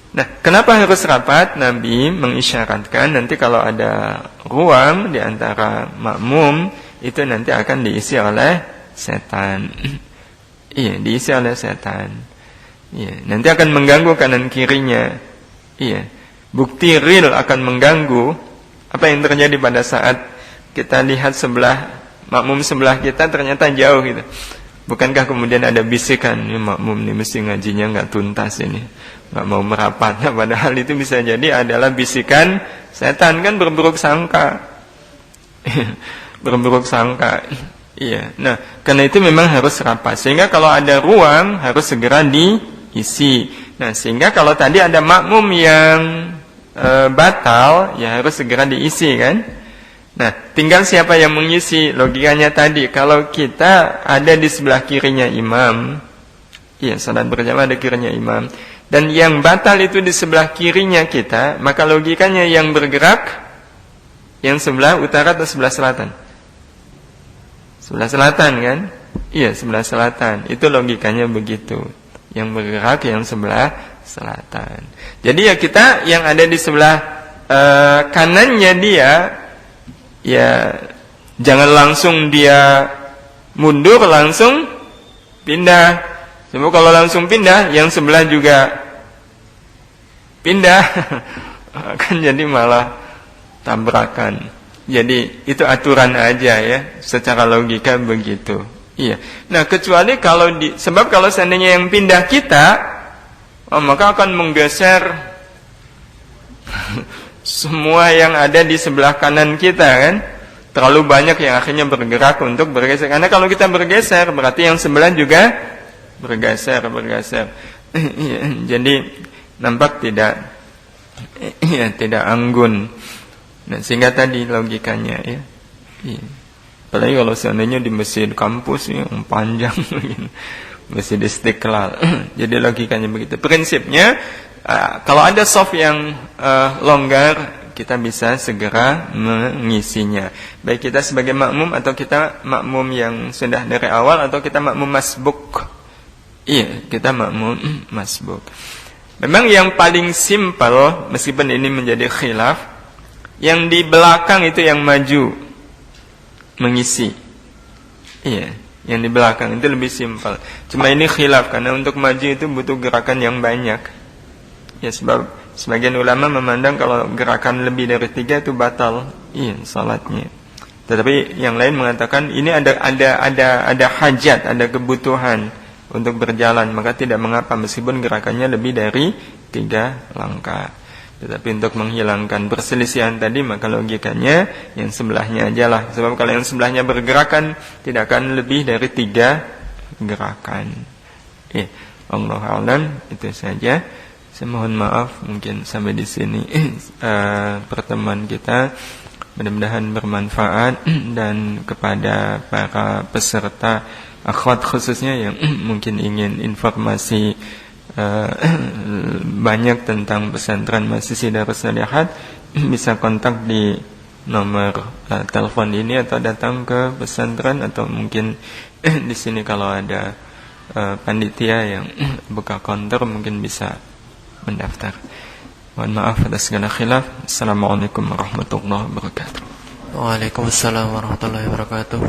Nah, kenapa harus rapat? Nabi mengisyaratkan nanti kalau ada ruang di antara makmum itu nanti akan diisi oleh setan. Iya, diisi oleh setan. Iya, nanti akan mengganggu kanan kirinya. Iya, bukti real akan mengganggu. Apa yang terjadi pada saat kita lihat sebelah makmum sebelah kita ternyata jauh gitu. Bukankah kemudian ada bisikan, ini makmum ini mesti ngajinya nggak tuntas ini, nggak mau merapat. Nah, padahal itu bisa jadi adalah bisikan setan, kan berburuk sangka. Berburuk sangka. Iya. Nah, karena itu memang harus rapat. Sehingga kalau ada ruang harus segera diisi. Nah, sehingga kalau tadi ada makmum yang batal, ya harus segera diisi kan. Nah, tinggal siapa yang mengisi. Logikanya tadi, kalau kita ada di sebelah kirinya imam, iya, salat berjamaah ada kirinya imam, dan yang batal itu di sebelah kirinya kita, maka logikanya yang bergerak yang sebelah utara atau sebelah selatan? Sebelah selatan kan? Iya, sebelah selatan. Itu logikanya begitu. Yang bergerak yang sebelah selatan. Jadi ya kita yang ada di sebelah kanannya dia, ya jangan langsung dia mundur langsung pindah. Sebab kalau langsung pindah, yang sebelah juga pindah, akan jadi malah tabrakan. Jadi itu aturan aja ya, secara logika begitu. Iya. Nah, kecuali kalau sebab kalau seandainya yang pindah kita, maka akan menggeser semua yang ada di sebelah kanan kita kan. Terlalu banyak yang akhirnya bergerak untuk bergeser. Karena kalau kita bergeser berarti yang sebelah juga bergeser. Jadi nampak tidak anggun. Nah, sehingga tadi logikanya ya. Apalagi kalau seandainya di masjid kampus yang panjang Masjid Istiqlal. Jadi logikanya begitu. Prinsipnya kalau ada shaf yang longgar, kita bisa segera mengisinya. Baik kita sebagai makmum atau kita makmum yang sudah dari awal atau kita makmum masbuk. Iya, kita makmum masbuk. Memang yang paling simpel, meskipun ini menjadi khilaf, yang di belakang itu yang maju mengisi. Iya, yang di belakang itu lebih simpel. Cuma ini khilaf karena untuk maju itu butuh gerakan yang banyak. Ya, sebab sebagian ulama memandang kalau gerakan lebih dari 3 itu batal, iya, salatnya. Tetapi yang lain mengatakan ini ada hajat, ada kebutuhan untuk berjalan, maka tidak mengapa meskipun gerakannya lebih dari 3 langkah. Tetapi untuk menghilangkan perselisihan tadi, maka logikanya yang sebelahnya aja lah. Sebab kalau yang sebelahnya bergerakan tidak akan lebih dari 3 gerakan. Allahu a'lam, itu saja. Saya mohon maaf mungkin sampai di sini pertemuan kita. Mudah-mudahan bermanfaat dan kepada para peserta akhwat khususnya yang mungkin ingin informasi banyak tentang pesantren Mahasiswi Darus Salihat, bisa kontak di nomor telepon ini atau datang ke pesantren, atau mungkin di sini kalau ada panitia yang buka counter mungkin bisa mendaftar. Mohon maaf atas segala khilaf. Assalamualaikum warahmatullahi wabarakatuh. Waalaikumsalam warahmatullahi wabarakatuh.